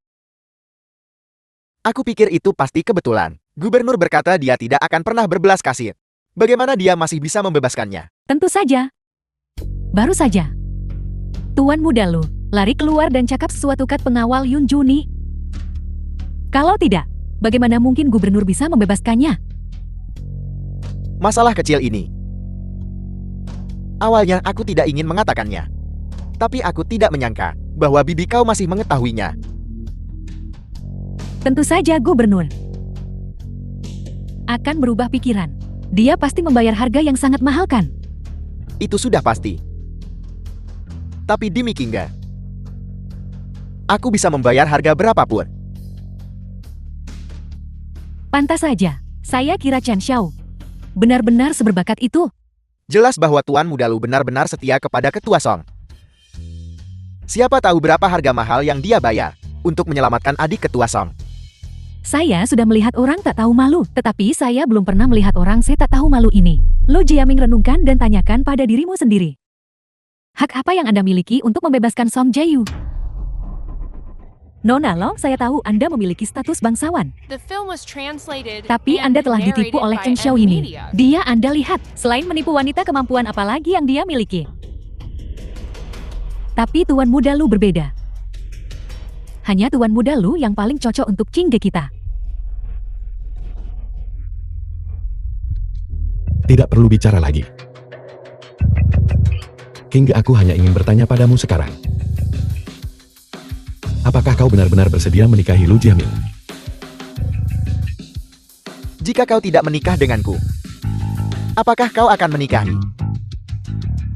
Aku pikir itu pasti kebetulan. Gubernur berkata dia tidak akan pernah berbelas kasih. Bagaimana dia masih bisa membebaskannya? Tentu saja. Baru saja. Tuan muda Lu, lari keluar dan cakap sesuatu kat pengawal Yun Juni. Kalau tidak, bagaimana mungkin gubernur bisa membebaskannya? Masalah kecil ini. Awalnya aku tidak ingin mengatakannya. Tapi aku tidak menyangka bahwa bibi kau masih mengetahuinya. Tentu saja gubernur akan berubah pikiran. Dia pasti membayar harga yang sangat mahal kan? Itu sudah pasti. Tapi demi Qingge, aku bisa membayar harga berapapun. Pantas saja, saya kira Chen Xiao benar-benar seberbakat itu. Jelas bahwa Tuan Muda Lu benar-benar setia kepada Ketua Song. Siapa tahu berapa harga mahal yang dia bayar untuk menyelamatkan adik Ketua Song. Saya sudah melihat orang tak tahu malu, tetapi saya belum pernah melihat orang tak tahu malu ini. Lu Jiaming, renungkan dan tanyakan pada dirimu sendiri. Hak apa yang Anda miliki untuk membebaskan Song Jaeyu? Nona Long, saya tahu Anda memiliki status bangsawan. The film was translated Tapi and Anda telah ditipu narrated oleh by Chen Xiao M ini. Media. Dia Anda lihat, selain menipu wanita, kemampuan apa lagi yang dia miliki? Tapi Tuan Muda Lu berbeda. Hanya Tuan Muda Lu yang paling cocok untuk Qingge kita. Tidak perlu bicara lagi. Qingge, aku hanya ingin bertanya padamu sekarang. Apakah kau benar-benar bersedia menikahi Lu Jiaming? Jika kau tidak menikah denganku, apakah kau akan menikahi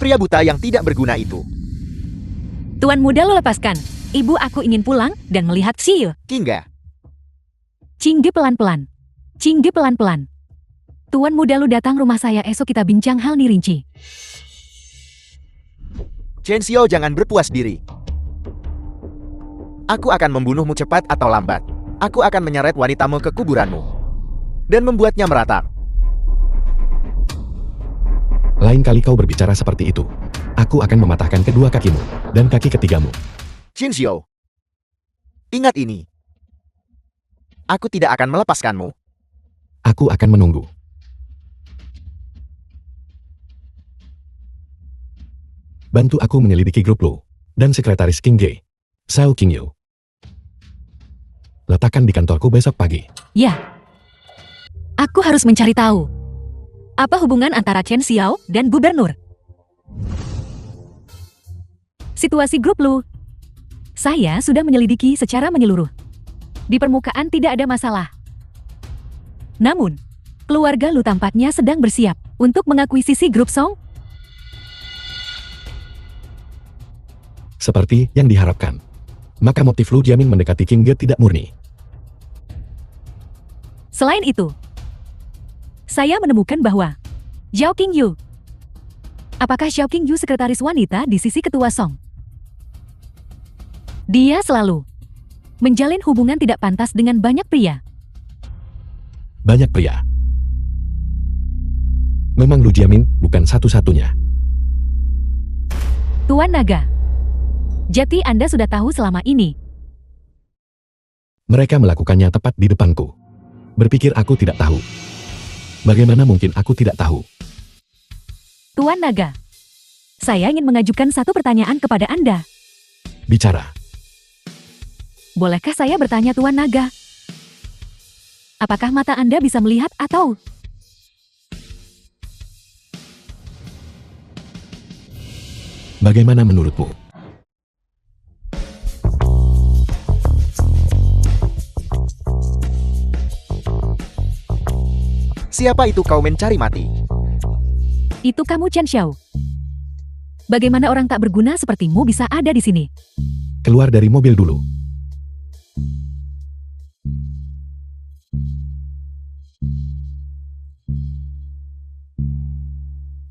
pria buta yang tidak berguna itu? Tuan Muda Lu, lepaskan. Ibu, aku ingin pulang dan melihat Xiu. Qingge, Qingge pelan-pelan. Qingge pelan-pelan. Tuan Muda Lu datang rumah saya esok, kita bincang hal ini rinci. Chen Xiao jangan berpuas diri. Aku akan membunuhmu cepat atau lambat. Aku akan menyeret wanitamu ke kuburanmu dan membuatnya meratap. Lain kali kau berbicara seperti itu. Aku akan mematahkan kedua kakimu dan kaki ketigamu. Qin Xiu, ingat ini. Aku tidak akan melepaskanmu. Aku akan menunggu. Bantu aku menyelidiki grup Lu dan sekretaris King Ge, Shao Qingyu. Letakkan di kantorku besok pagi. Ya. Aku harus mencari tahu. Apa hubungan antara Chen Xiao dan gubernur? Situasi grup Lu. Saya sudah menyelidiki secara menyeluruh. Di permukaan tidak ada masalah. Namun, keluarga Lu tampaknya sedang bersiap untuk mengakuisisi grup Song. Seperti yang diharapkan. Maka motif Lu Jiaming mendekati King Ge tidak murni. Selain itu, saya menemukan bahwa Zhao Qingyu. Apakah Zhao Qingyu sekretaris wanita di sisi ketua Song? Dia selalu menjalin hubungan tidak pantas dengan banyak pria. Banyak pria. Memang Lu Jiaming bukan satu-satunya. Tuan Naga, jadi Anda sudah tahu selama ini. Mereka melakukannya tepat di depanku. Berpikir aku tidak tahu. Bagaimana mungkin aku tidak tahu? Tuan Naga, saya ingin mengajukan satu pertanyaan kepada Anda. Bicara. Bolehkah saya bertanya Tuan Naga? Apakah mata Anda bisa melihat atau... Bagaimana menurutmu? Siapa itu kau mencari mati? Itu kamu Chen Xiao. Bagaimana orang tak berguna sepertimu bisa ada di sini? Keluar dari mobil dulu.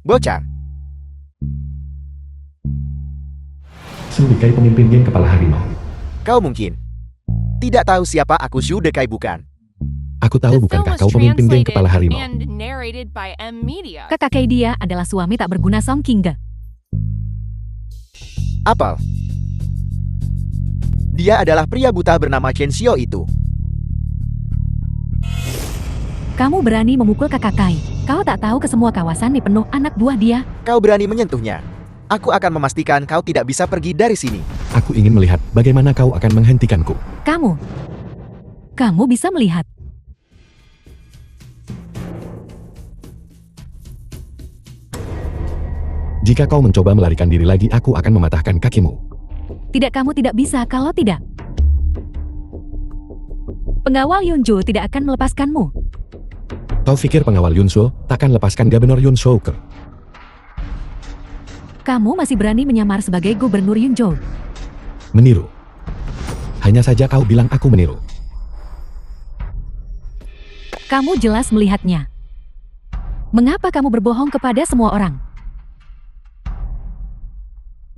Bocah, Su Dekai pemimpin geng kepala harimau. kau mungkin tidak tahu siapa aku Xu Dekai bukan. Aku tahu The film bukankah was kau pemimpin geng translated kepala harimau? and narrated by M Media. Kakak dia adalah suami tak berguna Song Qingge. Apel. Dia adalah pria buta bernama Chen Xiao itu. Kamu berani memukul kakak Kai. Kau tak tahu ke semua kawasan ini penuh anak buah dia. Kau berani menyentuhnya. Aku akan memastikan kau tidak bisa pergi dari sini. Aku ingin melihat bagaimana kau akan menghentikanku. Kamu bisa melihat. Jika kau mencoba melarikan diri lagi, aku akan mematahkan kakimu. Tidak, kamu tidak bisa kalau tidak. Pengawal Yunju tidak akan melepaskanmu. Kau pikir pengawal Yunso takkan lepaskan Gubernur Yunso ke? Kamu masih berani menyamar sebagai gubernur Yunzhou. Meniru. Hanya saja kau bilang aku meniru. Kamu jelas melihatnya. Mengapa kamu berbohong kepada semua orang?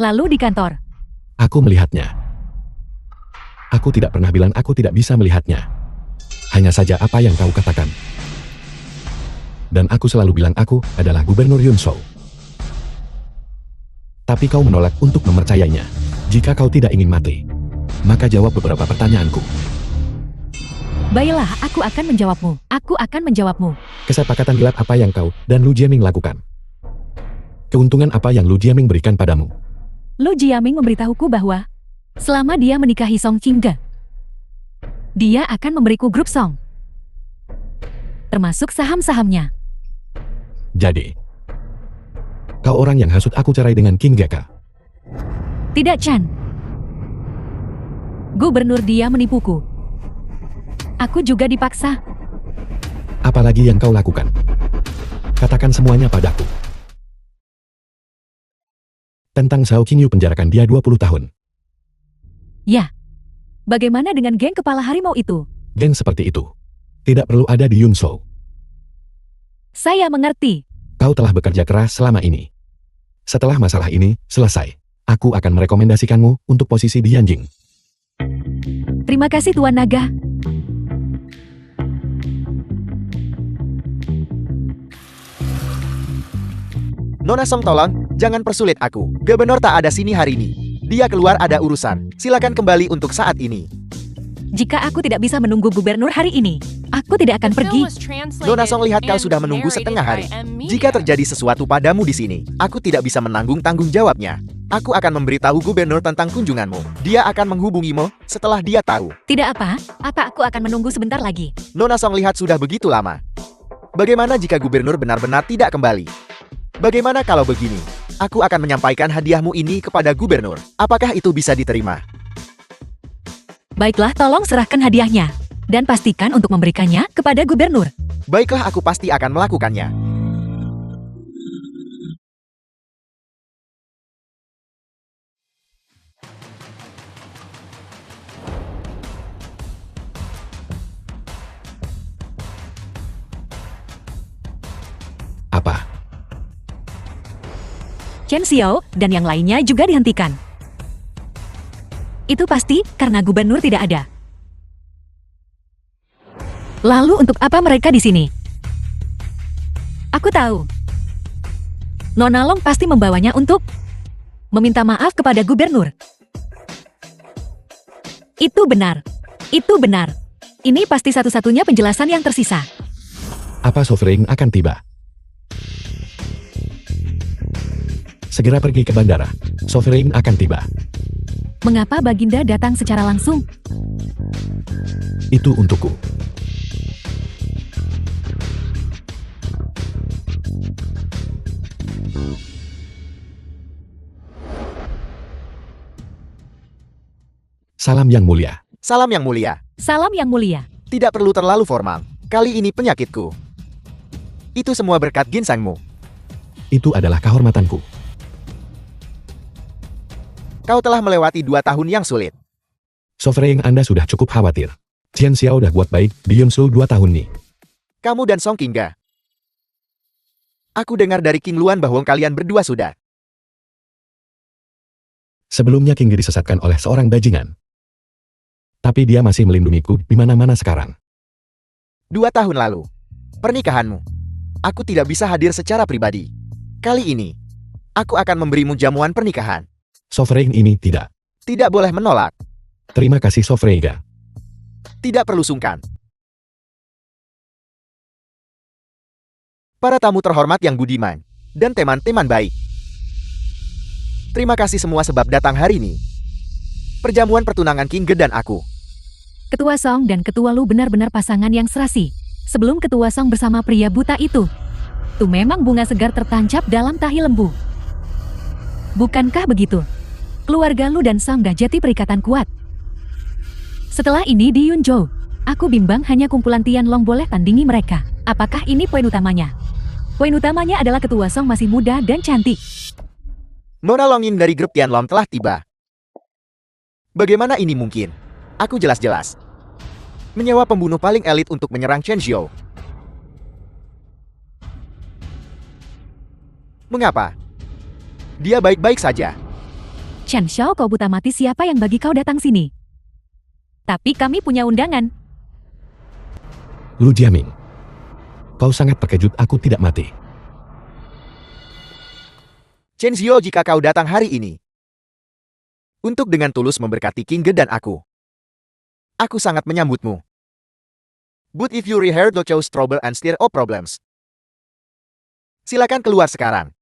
Lalu di kantor. Aku melihatnya. Aku tidak pernah bilang aku tidak bisa melihatnya. Hanya saja apa yang kau katakan. Dan aku selalu bilang aku adalah Gubernur Yunzhou. Tapi kau menolak untuk mempercayainya. Jika kau tidak ingin mati, maka jawab beberapa pertanyaanku. Baiklah, aku akan menjawabmu. Aku akan menjawabmu. Kesepakatan gelap apa yang kau dan Lu Jiaming lakukan? Keuntungan apa yang Lu Jiaming berikan padamu? Lu Jiaming memberitahuku bahwa selama dia menikahi Song Qingge, dia akan memberiku grup Song, termasuk saham-sahamnya. Jadi, kau orang yang hasut aku cerai dengan King Geka. Tidak, Chan. Gubernur dia menipuku. Aku juga dipaksa. Apalagi yang kau lakukan? Katakan semuanya padaku. Tentang Shao Qingyu penjarakan dia 20 tahun. Ya. Bagaimana dengan geng kepala harimau itu? Geng seperti itu tidak perlu ada di Yunzhou. Saya mengerti. Kau telah bekerja keras selama ini. Setelah masalah ini selesai, aku akan merekomendasikanmu untuk posisi di Yanjing. Terima kasih Tuan Naga. Nona Song tolong, jangan persulit aku. Gubernur tak ada sini hari ini. Dia keluar ada urusan. Silakan kembali untuk saat ini. Jika aku tidak bisa menunggu gubernur hari ini, aku tidak akan The film pergi. was translated Nona Song lihat kau and sudah menunggu narrated setengah hari. by M Media. Jika terjadi sesuatu padamu di sini, aku tidak bisa menanggung tanggung jawabnya. Aku akan memberitahu gubernur tentang kunjunganmu. Dia akan menghubungimu setelah dia tahu. Tidak apa aku akan menunggu sebentar lagi. Nona Song lihat sudah begitu lama. Bagaimana jika gubernur benar-benar tidak kembali? Bagaimana kalau begini? Aku akan menyampaikan hadiahmu ini kepada gubernur. Apakah itu bisa diterima? Baiklah, tolong serahkan hadiahnya. Dan pastikan untuk memberikannya kepada gubernur. Baiklah, aku pasti akan melakukannya. Apa? Chen Xiao dan yang lainnya juga dihentikan. Itu pasti karena gubernur tidak ada. Lalu untuk apa mereka di sini? Aku tahu. Nona Long pasti membawanya untuk meminta maaf kepada gubernur. Itu benar. Itu benar. Ini pasti satu-satunya penjelasan yang tersisa. Apa Sovereign akan tiba? Segera pergi ke bandara. Sovereign akan tiba. Mengapa Baginda datang secara langsung? Itu untukku. Salam yang mulia. Salam yang mulia. Salam yang mulia. Tidak perlu terlalu formal. Kali ini penyakitku. Itu semua berkat ginsangmu. Itu adalah kehormatanku. Kau telah melewati 2 tahun yang sulit. Sovereign Anda sudah cukup khawatir. Chen Xiao udah buat baik di Yunsu 2 tahun nih. Kamu dan Song Qingga. Aku dengar dari King Luan bahwa kalian berdua sudah. Sebelumnya King disesatkan oleh seorang bajingan. Tapi dia masih melindungiku di mana-mana sekarang. 2 tahun lalu. Pernikahanmu. Aku tidak bisa hadir secara pribadi. Kali ini, aku akan memberimu jamuan pernikahan. Sovereign ini tidak. Tidak boleh menolak. Terima kasih Sovereign. Tidak perlu sungkan. Para tamu terhormat yang budiman, dan teman-teman baik. Terima kasih semua sebab datang hari ini. Perjamuan pertunangan King Ge dan aku. Ketua Song dan Ketua Lu benar-benar pasangan yang serasi. Sebelum Ketua Song bersama pria buta itu. Itu memang bunga segar tertancap dalam tahi lembu. Bukankah begitu? Keluarga Lu dan Song dah jati perikatan kuat. Setelah ini di Yunzhou, aku bimbang hanya kumpulan Tianlong boleh tandingi mereka. Apakah ini poin utamanya? Poin utamanya adalah Ketua Song masih muda dan cantik. Nona Longin dari grup Tianlong telah tiba. Bagaimana ini mungkin? Aku jelas-jelas menyewa pembunuh paling elit untuk menyerang Chen Xiao. Mengapa? Dia baik-baik saja. Chen Xiao, kau buta mati, siapa yang bagi kau datang sini? Tapi kami punya undangan. Lu Jiaming. Kau sangat terkejut aku tidak mati. Chen Xiao, jika kau datang hari ini untuk dengan tulus memberkati King Ge dan aku sangat menyambutmu. But if you reheard to chose trouble and stir up problems, silakan keluar sekarang.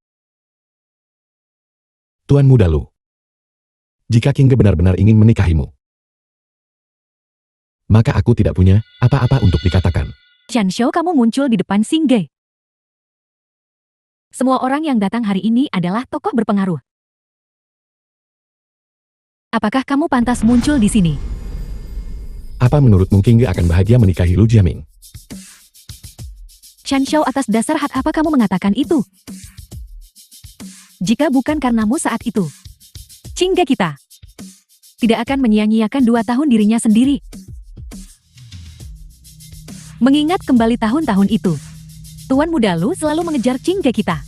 Tuan muda Lu. Jika King Ge benar-benar ingin menikahimu, maka aku tidak punya apa-apa untuk dikatakan. Chen Xiao, kamu muncul di depan Xingge. Semua orang yang datang hari ini adalah tokoh berpengaruh. Apakah kamu pantas muncul di sini? Apa menurutmu King Ge akan bahagia menikahi Lu Jiaming? Chen Xiao, atas dasar hak apa kamu mengatakan itu? Jika bukan karenamu saat itu, Xingge kita tidak akan menyia-nyiakan 2 tahun dirinya sendiri. Mengingat kembali tahun-tahun itu, Tuan Muda Lu selalu mengejar Xingge kita.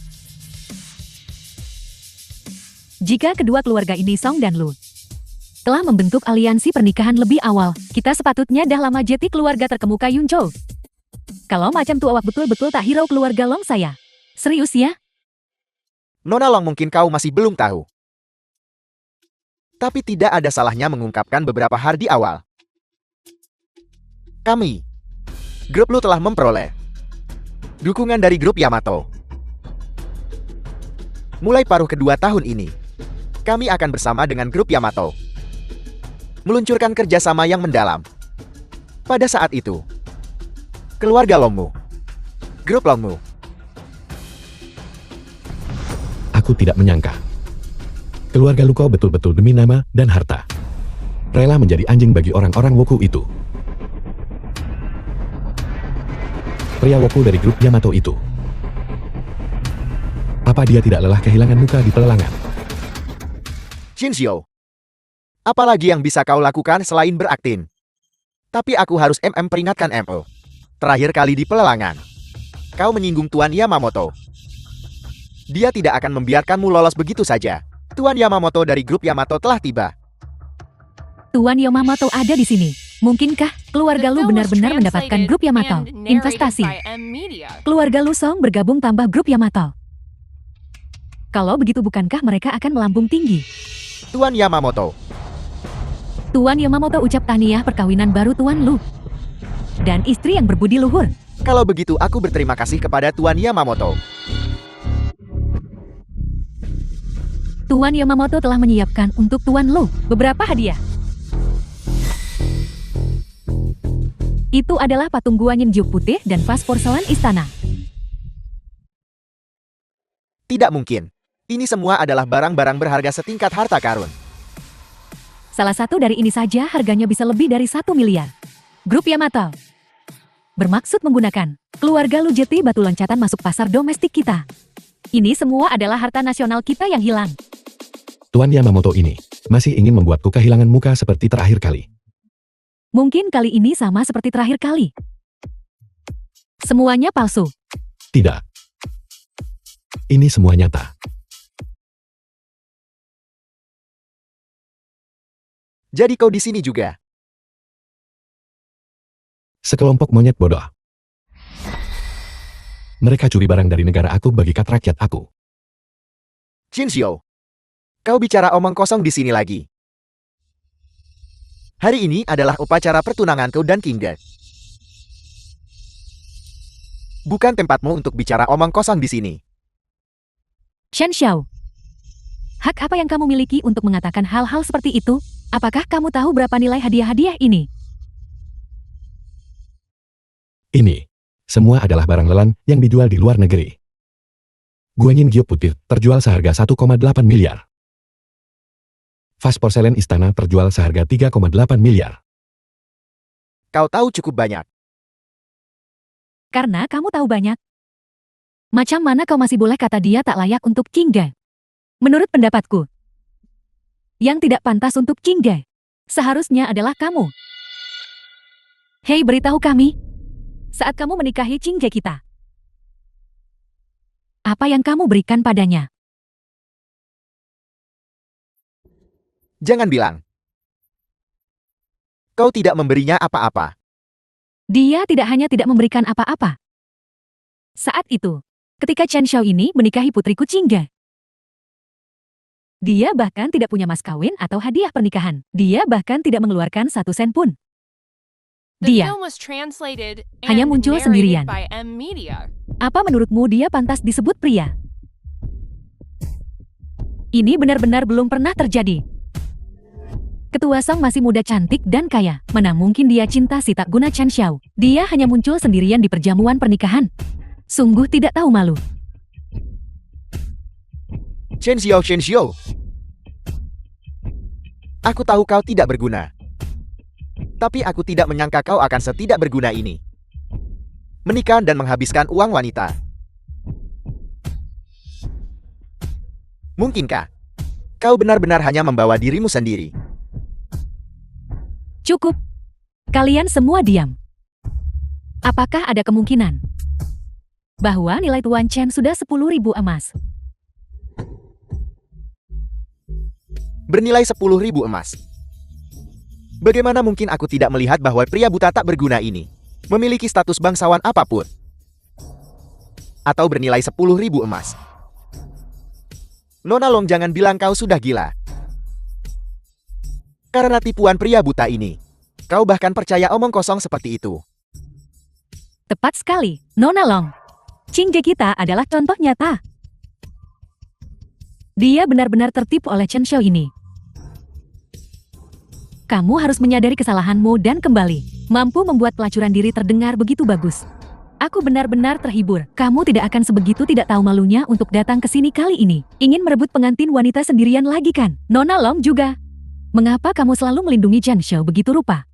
Jika kedua keluarga ini Song dan Lu telah membentuk aliansi pernikahan lebih awal. Kita sepatutnya dah lama jadi keluarga terkemuka Yunjo. Kalau macam tu awak betul-betul tak hirau keluarga Long saya. Serius ya? Nona Long, mungkin kau masih belum tahu. Tapi tidak ada salahnya mengungkapkan beberapa hal di awal. Kami, grup Lu telah memperoleh dukungan dari grup Yamato. Mulai paruh kedua tahun ini, kami akan bersama dengan grup Yamato meluncurkan kerjasama yang mendalam. Pada saat itu, keluarga Longmu, grup Longmu. Aku tidak menyangka. Keluarga Luko betul-betul demi nama dan harta rela menjadi anjing bagi orang-orang Woku itu. Pria Woku dari grup Yamato itu. Apa dia tidak lelah kehilangan muka di pelelangan? Shinshio, apalagi yang bisa kau lakukan selain berakting? Tapi aku harus peringatkan MO. Terakhir kali di pelelangan, kau menyinggung Tuan Yamamoto. Dia tidak akan membiarkanmu lolos begitu saja. Tuan Yamamoto dari grup Yamato telah tiba. Tuan Yamamoto ada di sini. Mungkinkah keluarga Lu benar-benar mendapatkan grup Yamato? Investasi. Keluarga Lu Song bergabung tambah grup Yamato. Kalau begitu bukankah mereka akan melambung tinggi? Tuan Yamamoto. Tuan Yamamoto ucap tahniah perkawinan baru Tuan Lu. Dan istri yang berbudi luhur. Kalau begitu aku berterima kasih kepada Tuan Yamamoto. Tuan Yamamoto telah menyiapkan untuk Tuan Lu beberapa hadiah. Itu adalah patung gua Nyinjuk putih dan vas porselen istana. Tidak mungkin. Ini semua adalah barang-barang berharga setingkat harta karun. Salah satu dari ini saja harganya bisa lebih dari 1 miliar. Grup Yamato bermaksud menggunakan keluarga Lu Jeti batu loncatan masuk pasar domestik kita. Ini semua adalah harta nasional kita yang hilang. Tuan Yamamoto ini masih ingin membuatku kehilangan muka seperti terakhir kali. Mungkin kali ini sama seperti terakhir kali. Semuanya palsu. Tidak. Ini semua nyata. Jadi kau di sini juga. Sekelompok monyet bodoh. Mereka curi barang dari negara aku bagi kat rakyat aku. Shinshio, kau bicara omong kosong di sini lagi. Hari ini adalah upacara pertunanganku dan Kingga. Bukan tempatmu untuk bicara omong kosong di sini. Shen Xiao, hak apa yang kamu miliki untuk mengatakan hal-hal seperti itu? Apakah kamu tahu berapa nilai hadiah-hadiah ini? Ini semua adalah barang lelan yang dijual di luar negeri. Guanyin Gyo putih terjual seharga 1,8 miliar. Vas porselen istana terjual seharga 3,8 miliar. Kau tahu cukup banyak. Karena kamu tahu banyak. Macam mana kau masih boleh kata dia tak layak untuk Kingga? Menurut pendapatku, yang tidak pantas untuk Kingga seharusnya adalah kamu. Hei, beritahu kami, saat kamu menikahi Qingge kita, apa yang kamu berikan padanya? Jangan bilang kau tidak memberinya apa-apa. Dia tidak hanya tidak memberikan apa-apa. Saat itu, ketika Chen Xiao ini menikahi putriku Qingge, dia bahkan tidak punya mas kawin atau hadiah pernikahan. Dia bahkan tidak mengeluarkan 1 sen pun. Dia hanya muncul sendirian. Apa menurutmu dia pantas disebut pria? Ini benar-benar belum pernah terjadi. Ketua Song masih muda, cantik dan kaya. Mana mungkin dia cinta si tak guna Chen Xiao. Dia hanya muncul sendirian di perjamuan pernikahan. Sungguh tidak tahu malu. Shinshio. Aku tahu kau tidak berguna. Tapi aku tidak menyangka kau akan setidak berguna ini. Menikah dan menghabiskan uang wanita. Mungkinkah kau benar-benar hanya membawa dirimu sendiri? Cukup. Kalian semua diam. Apakah ada kemungkinan bahwa nilai Tuan Chen sudah 10.000 emas? Bernilai 10.000 emas. Bagaimana mungkin aku tidak melihat bahwa pria buta tak berguna ini memiliki status bangsawan apapun? Atau bernilai 10.000 emas. Nona Long, jangan bilang kau sudah gila. Karena tipuan pria buta ini, kau bahkan percaya omong kosong seperti itu. Tepat sekali, Nona Long. Qingge kita adalah contoh nyata. Dia benar-benar tertipu oleh Chen Xiao ini. Kamu harus menyadari kesalahanmu dan kembali. Mampu membuat pelacuran diri terdengar begitu bagus. Aku benar-benar terhibur. Kamu tidak akan sebegitu tidak tahu malunya untuk datang ke sini kali ini. Ingin merebut pengantin wanita sendirian lagi kan? Nona Long juga. Mengapa kamu selalu melindungi Chen Xiao begitu rupa?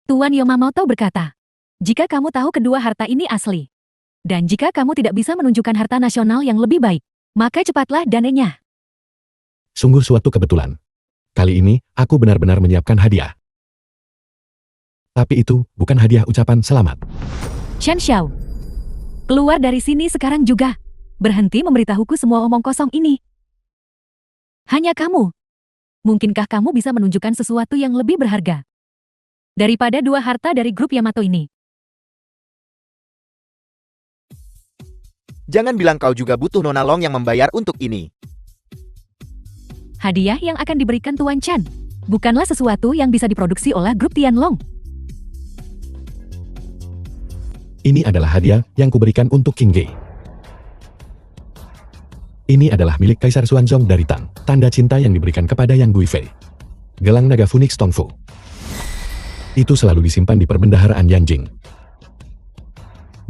Tuan Yamamoto berkata, jika kamu tahu kedua harta ini asli, dan jika kamu tidak bisa menunjukkan harta nasional yang lebih baik, maka cepatlah dananya. Sungguh suatu kebetulan. Kali ini, aku benar-benar menyiapkan hadiah. Tapi itu bukan hadiah ucapan selamat. Chen Xiao, keluar dari sini sekarang juga. Berhenti memberitahuku semua omong kosong ini. Hanya kamu. Mungkinkah kamu bisa menunjukkan sesuatu yang lebih berharga daripada dua harta dari grup Yamato ini? Jangan bilang kau juga butuh Nona Long yang membayar untuk ini. Hadiah yang akan diberikan Tuan Chan bukanlah sesuatu yang bisa diproduksi oleh grup Tianlong. Ini adalah hadiah yang kuberikan untuk Qingge. Ini adalah milik Kaisar Xuanzong dari Tang, tanda cinta yang diberikan kepada Yang Guifei. Gelang naga Phoenix Tongfu. Itu selalu disimpan di perbendaharaan Yanjing.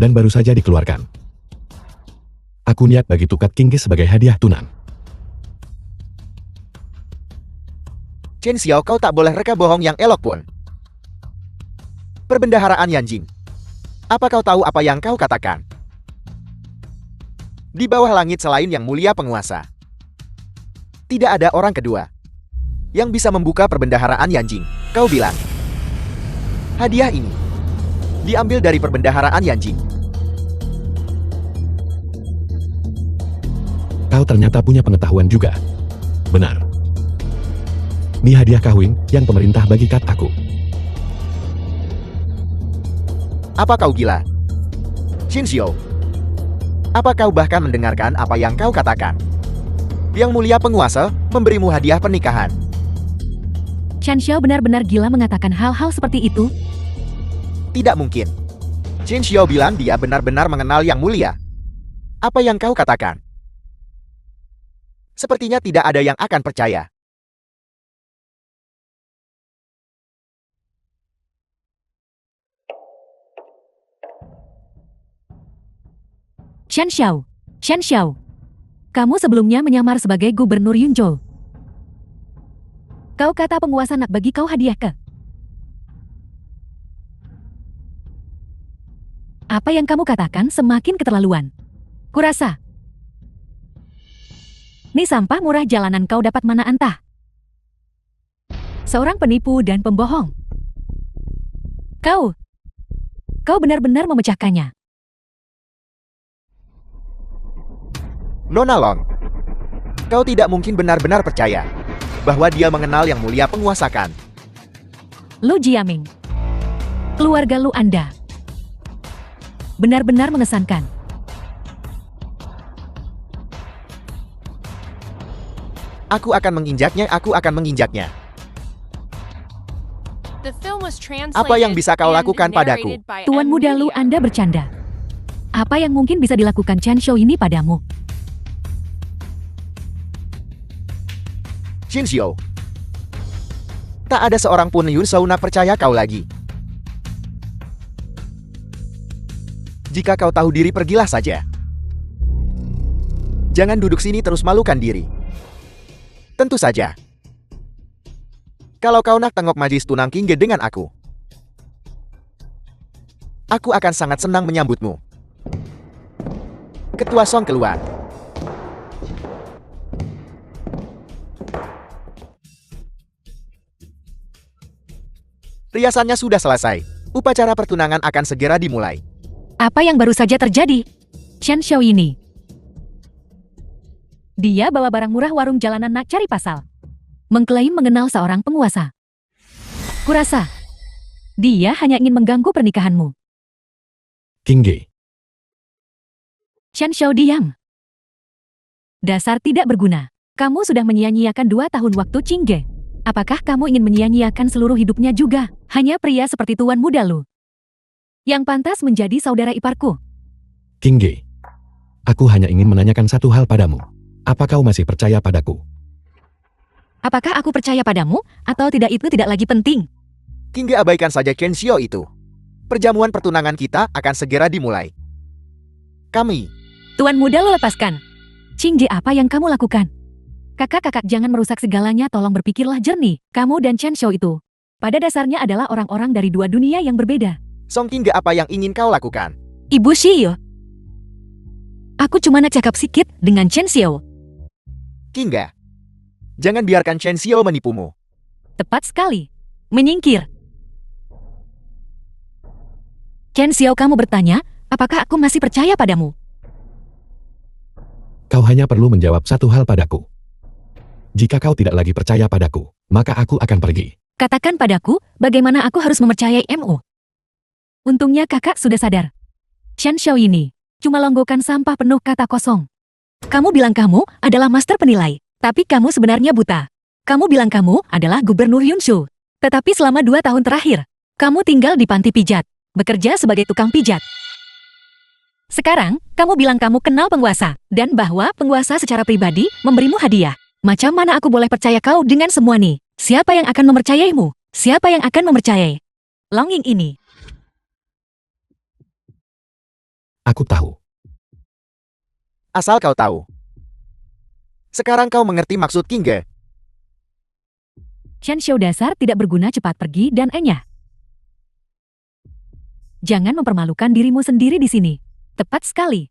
Dan baru saja dikeluarkan. Aku niat bagi tukat Qingge sebagai hadiah tunang. Chen Xiao, kau tak boleh reka bohong yang elok pun. Perbendaharaan Yanjing. Apa kau tahu apa yang kau katakan? Di bawah langit selain Yang Mulia Penguasa, tidak ada orang kedua yang bisa membuka perbendaharaan Yanjing. Kau bilang, hadiah ini diambil dari perbendaharaan Yanjing. Kau ternyata punya pengetahuan juga. Benar. Ini hadiah kawin yang pemerintah bagikan aku. Apa kau gila? Chen Xiao, apa kau bahkan mendengarkan apa yang kau katakan? Yang Mulia Penguasa memberimu hadiah pernikahan. Chen Xiao benar-benar gila mengatakan hal-hal seperti itu. Tidak mungkin. Chen Xiao bilang dia benar-benar mengenal Yang Mulia. Apa yang kau katakan? Sepertinya tidak ada yang akan percaya. Chen Xiao, kamu sebelumnya menyamar sebagai Gubernur Yunzhou. Kau kata penguasa nak bagi kau hadiah ke? Apa yang kamu katakan semakin keterlaluan. Kurasa. Nih sampah murah jalanan kau dapat mana entah. Seorang penipu dan pembohong. Kau benar-benar memecahkannya. Nona Long, kau tidak mungkin benar-benar percaya bahwa dia mengenal Yang Mulia Penguasa kan? Lu Jiaming, keluarga lu Anda benar-benar mengesankan. Aku akan menginjaknya. The film was translated Apa yang bisa kau and lakukan padaku? narrated by Tuan M muda lu Media. Anda bercanda. Apa yang mungkin bisa dilakukan Chen Xiao ini padamu? Chen Xiao, tak ada seorang pun Yun Sauna percaya kau lagi. Jika kau tahu diri, pergilah saja. Jangan duduk sini terus malukan diri. Tentu saja. Kalau kau nak tengok majlis tunang Qingge dengan aku akan sangat senang menyambutmu. Ketua Song keluar. Riasannya sudah selesai. Upacara pertunangan akan segera dimulai. Apa yang baru saja terjadi? Chen Xiao ini. Dia bawa barang murah warung jalanan nak cari pasal. Mengklaim mengenal seorang penguasa. Kurasa, dia hanya ingin mengganggu pernikahanmu. King Ge, Chen Xiao diam. Dasar tidak berguna. Kamu sudah menyia-nyiakan 2 tahun waktu Qingge. Apakah kamu ingin menyia-nyiakan seluruh hidupnya juga? Hanya pria seperti tuan muda Lu yang pantas menjadi saudara iparku. King Ge. Aku hanya ingin menanyakan satu hal padamu. Apa kau masih percaya padaku? Apakah aku percaya padamu, atau tidak itu tidak lagi penting? King Ge abaikan saja Chen Xiao itu. Perjamuan pertunangan kita akan segera dimulai. Kami, Tuan muda Lu lepaskan. Qingge, apa yang kamu lakukan? Kakak-kakak, jangan merusak segalanya, tolong berpikirlah jernih. Kamu dan Chen Xiao itu, pada dasarnya adalah orang-orang dari 2 dunia yang berbeda. Song King Ge, apa yang ingin kau lakukan? Ibu Xiao, aku cuma nak cakap sikit dengan Chen Xiao. King Ge, jangan biarkan Chen Xiao menipumu. Tepat sekali. Menyingkir. Chen Xiao, kamu bertanya, apakah aku masih percaya padamu? Kau hanya perlu menjawab satu hal padaku. Jika kau tidak lagi percaya padaku, maka aku akan pergi. Katakan padaku, bagaimana aku harus mempercayai MU? Untungnya kakak sudah sadar. Chen Xiao ini cuma longgokan sampah penuh kata kosong. Kamu bilang kamu adalah master penilai, tapi kamu sebenarnya buta. Kamu bilang kamu adalah Gubernur Yunshu. Tetapi selama 2 tahun terakhir, kamu tinggal di panti pijat, bekerja sebagai tukang pijat. Sekarang, kamu bilang kamu kenal penguasa, dan bahwa penguasa secara pribadi memberimu hadiah. Macam mana aku boleh percaya kau dengan semua nih? Siapa yang akan mempercayaimu? Siapa yang akan mempercayai Longing ini? Aku tahu. Asal kau tahu. Sekarang kau mengerti maksud King Ge. Chen Xiao, dasar tidak berguna, cepat pergi dan enyah. Jangan mempermalukan dirimu sendiri di sini. Tepat sekali.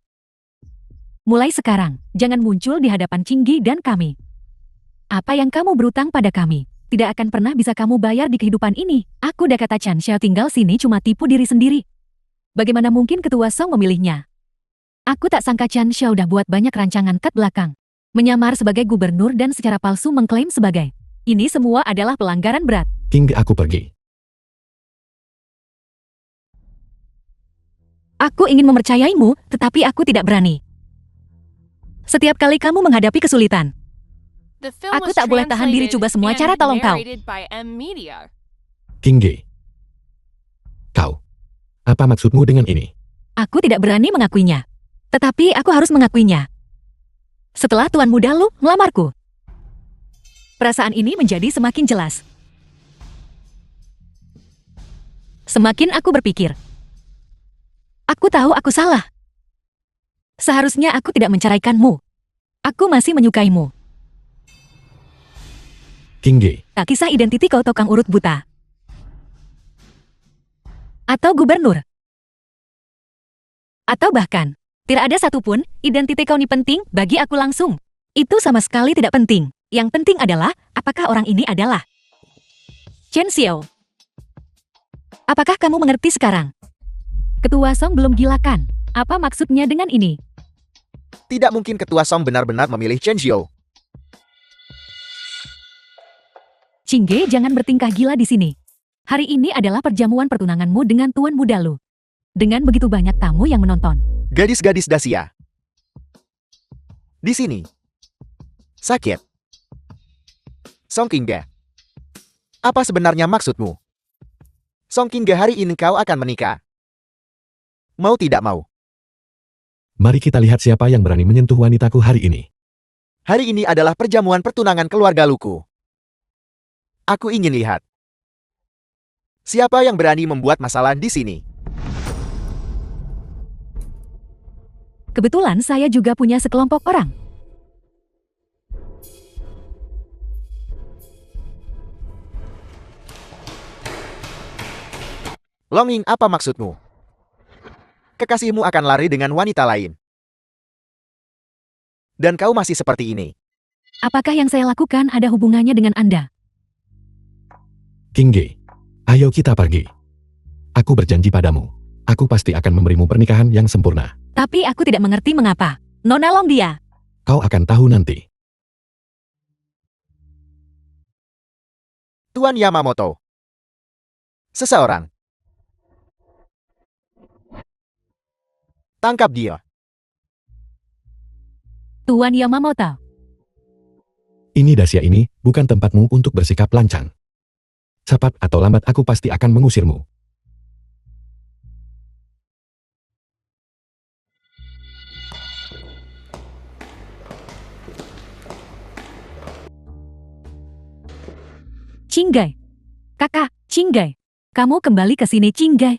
Mulai sekarang, jangan muncul di hadapan Qingge dan kami. Apa yang kamu berutang pada kami, tidak akan pernah bisa kamu bayar di kehidupan ini. Aku dah kata Chen Xiao tinggal sini cuma tipu diri sendiri. Bagaimana mungkin ketua Song memilihnya? Aku tak sangka Chen Xiao dah buat banyak rancangan kat belakang. Menyamar sebagai gubernur dan secara palsu mengklaim sebagai. Ini semua adalah pelanggaran berat. King Ge, aku pergi. Aku ingin mempercayaimu, tetapi aku tidak berani. Setiap kali kamu menghadapi kesulitan, The film aku was tak boleh tahan diri, translated coba semua and cara, tolong kau. narrated by M Media. King Ge. Kau. Apa maksudmu dengan ini? Aku tidak berani mengakuinya. Tetapi aku harus mengakuinya. Setelah Tuan Muda Lu melamarku, perasaan ini menjadi semakin jelas. Semakin aku berpikir, aku tahu aku salah. Seharusnya aku tidak menceraikanmu. Aku masih menyukaimu. King Ge. Tak kisah identiti kau tukang urut buta. Atau gubernur. Atau bahkan, tidak ada satupun identiti kau ini penting bagi aku langsung. Itu sama sekali tidak penting. Yang penting adalah, apakah orang ini adalah Chen Xiao. Apakah kamu mengerti sekarang? Ketua Song belum gila kan? Apa maksudnya dengan ini? Tidak mungkin ketua Song benar-benar memilih Chen Xiao. Qingge, jangan bertingkah gila di sini. Hari ini adalah perjamuan pertunanganmu dengan Tuan Muda Lu. Dengan begitu banyak tamu yang menonton. Gadis-gadis Dacia. Di sini. Sakit. Song King Ge. Apa sebenarnya maksudmu? Song King Ge, hari ini kau akan menikah. Mau tidak mau. Mari kita lihat siapa yang berani menyentuh wanitaku hari ini. Hari ini adalah perjamuan pertunangan keluarga Luku. Aku ingin lihat. Siapa yang berani membuat masalah di sini? Kebetulan saya juga punya sekelompok orang. Longing, apa maksudmu? Kekasihmu akan lari dengan wanita lain. Dan kau masih seperti ini. Apakah yang saya lakukan ada hubungannya dengan Anda? King Ge. Ayo kita pergi. Aku berjanji padamu. Aku pasti akan memberimu pernikahan yang sempurna. Tapi aku tidak mengerti mengapa. Nona Long dia. Kau akan tahu nanti. Tuan Yamamoto. Seseorang. Tangkap dia. Tuan Yamamoto. Ini Dacia ini bukan tempatmu untuk bersikap lancang. Cepat atau lambat aku pasti akan mengusirmu. Cinggai. Kakak, Cinggai. Kamu kembali ke sini, Cinggai.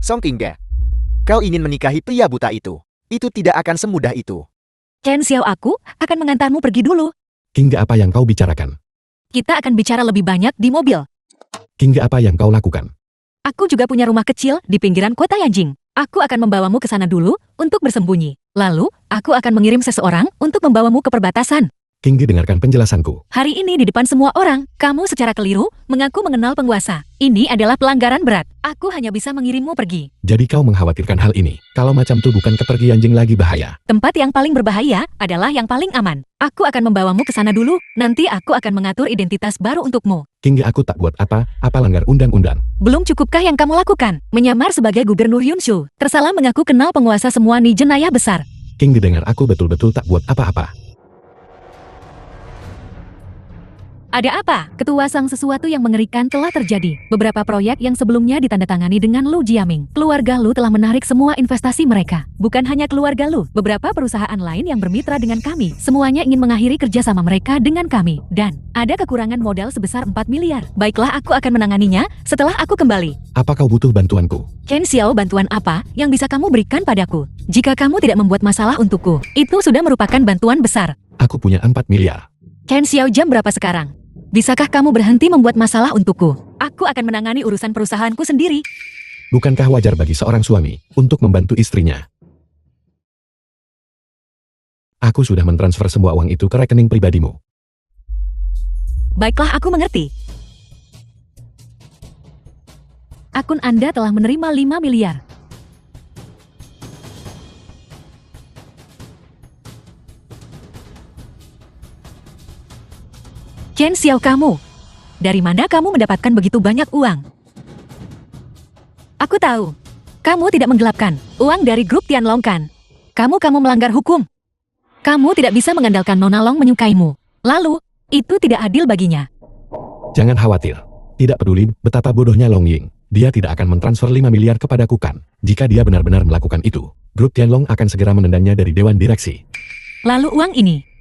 Song Qingge. Kau ingin menikahi pria buta itu. Itu tidak akan semudah itu. Chen Xiao, aku akan mengantarmu pergi dulu. Hingga apa yang kau bicarakan? Kita akan bicara lebih banyak di mobil. Hingga apa yang kau lakukan? Aku juga punya rumah kecil di pinggiran kota Yanjing. Aku akan membawamu ke sana dulu untuk bersembunyi. Lalu, aku akan mengirim seseorang untuk membawamu ke perbatasan. Hingga dengarkan penjelasanku. Hari ini di depan semua orang, kamu secara keliru mengaku mengenal penguasa. Ini adalah pelanggaran berat. Aku hanya bisa mengirimmu pergi. Jadi kau mengkhawatirkan hal ini. Kalau macam tuh bukan kepergian Jing lagi bahaya. Tempat yang paling berbahaya adalah yang paling aman. Aku akan membawamu ke sana dulu. Nanti aku akan mengatur identitas baru untukmu. Hingga aku tak buat apa langgar undang-undang. Belum cukupkah yang kamu lakukan? Menyamar sebagai gubernur Yunshu. Tersalah mengaku kenal penguasa semua ni jenayah besar. Hingga dengar aku betul-betul tak buat apa-apa. Ada apa? Ketua Sang, sesuatu yang mengerikan telah terjadi. Beberapa proyek yang sebelumnya ditandatangani dengan Lu Jiaming. Keluarga Lu telah menarik semua investasi mereka. Bukan hanya keluarga Lu, beberapa perusahaan lain yang bermitra dengan kami. Semuanya ingin mengakhiri kerjasama mereka dengan kami. Dan ada kekurangan modal sebesar 4 miliar. Baiklah, aku akan menanganinya setelah aku kembali. Apa kau butuh bantuanku? Chen Xiao, bantuan apa yang bisa kamu berikan padaku? Jika kamu tidak membuat masalah untukku, itu sudah merupakan bantuan besar. Aku punya 4 miliar. Chen Xiao, jam berapa sekarang? Bisakah kamu berhenti membuat masalah untukku? Aku akan menangani urusan perusahaanku sendiri. Bukankah wajar bagi seorang suami untuk membantu istrinya? Aku sudah mentransfer semua uang itu ke rekening pribadimu. Baiklah, aku mengerti. Akun Anda telah menerima 5 miliar. Chen Xiao, kamu. Dari mana kamu mendapatkan begitu banyak uang? Aku tahu. Kamu tidak menggelapkan uang dari grup Tianlong kan? Kamu melanggar hukum. Kamu tidak bisa mengandalkan Nona Long menyukaimu. Lalu, itu tidak adil baginya. Jangan khawatir. Tidak peduli betapa bodohnya Long Ying. Dia tidak akan mentransfer 5 miliar kepadaku kan. Jika dia benar-benar melakukan itu, grup Tianlong akan segera menendangnya dari Dewan Direksi. Lalu uang ini?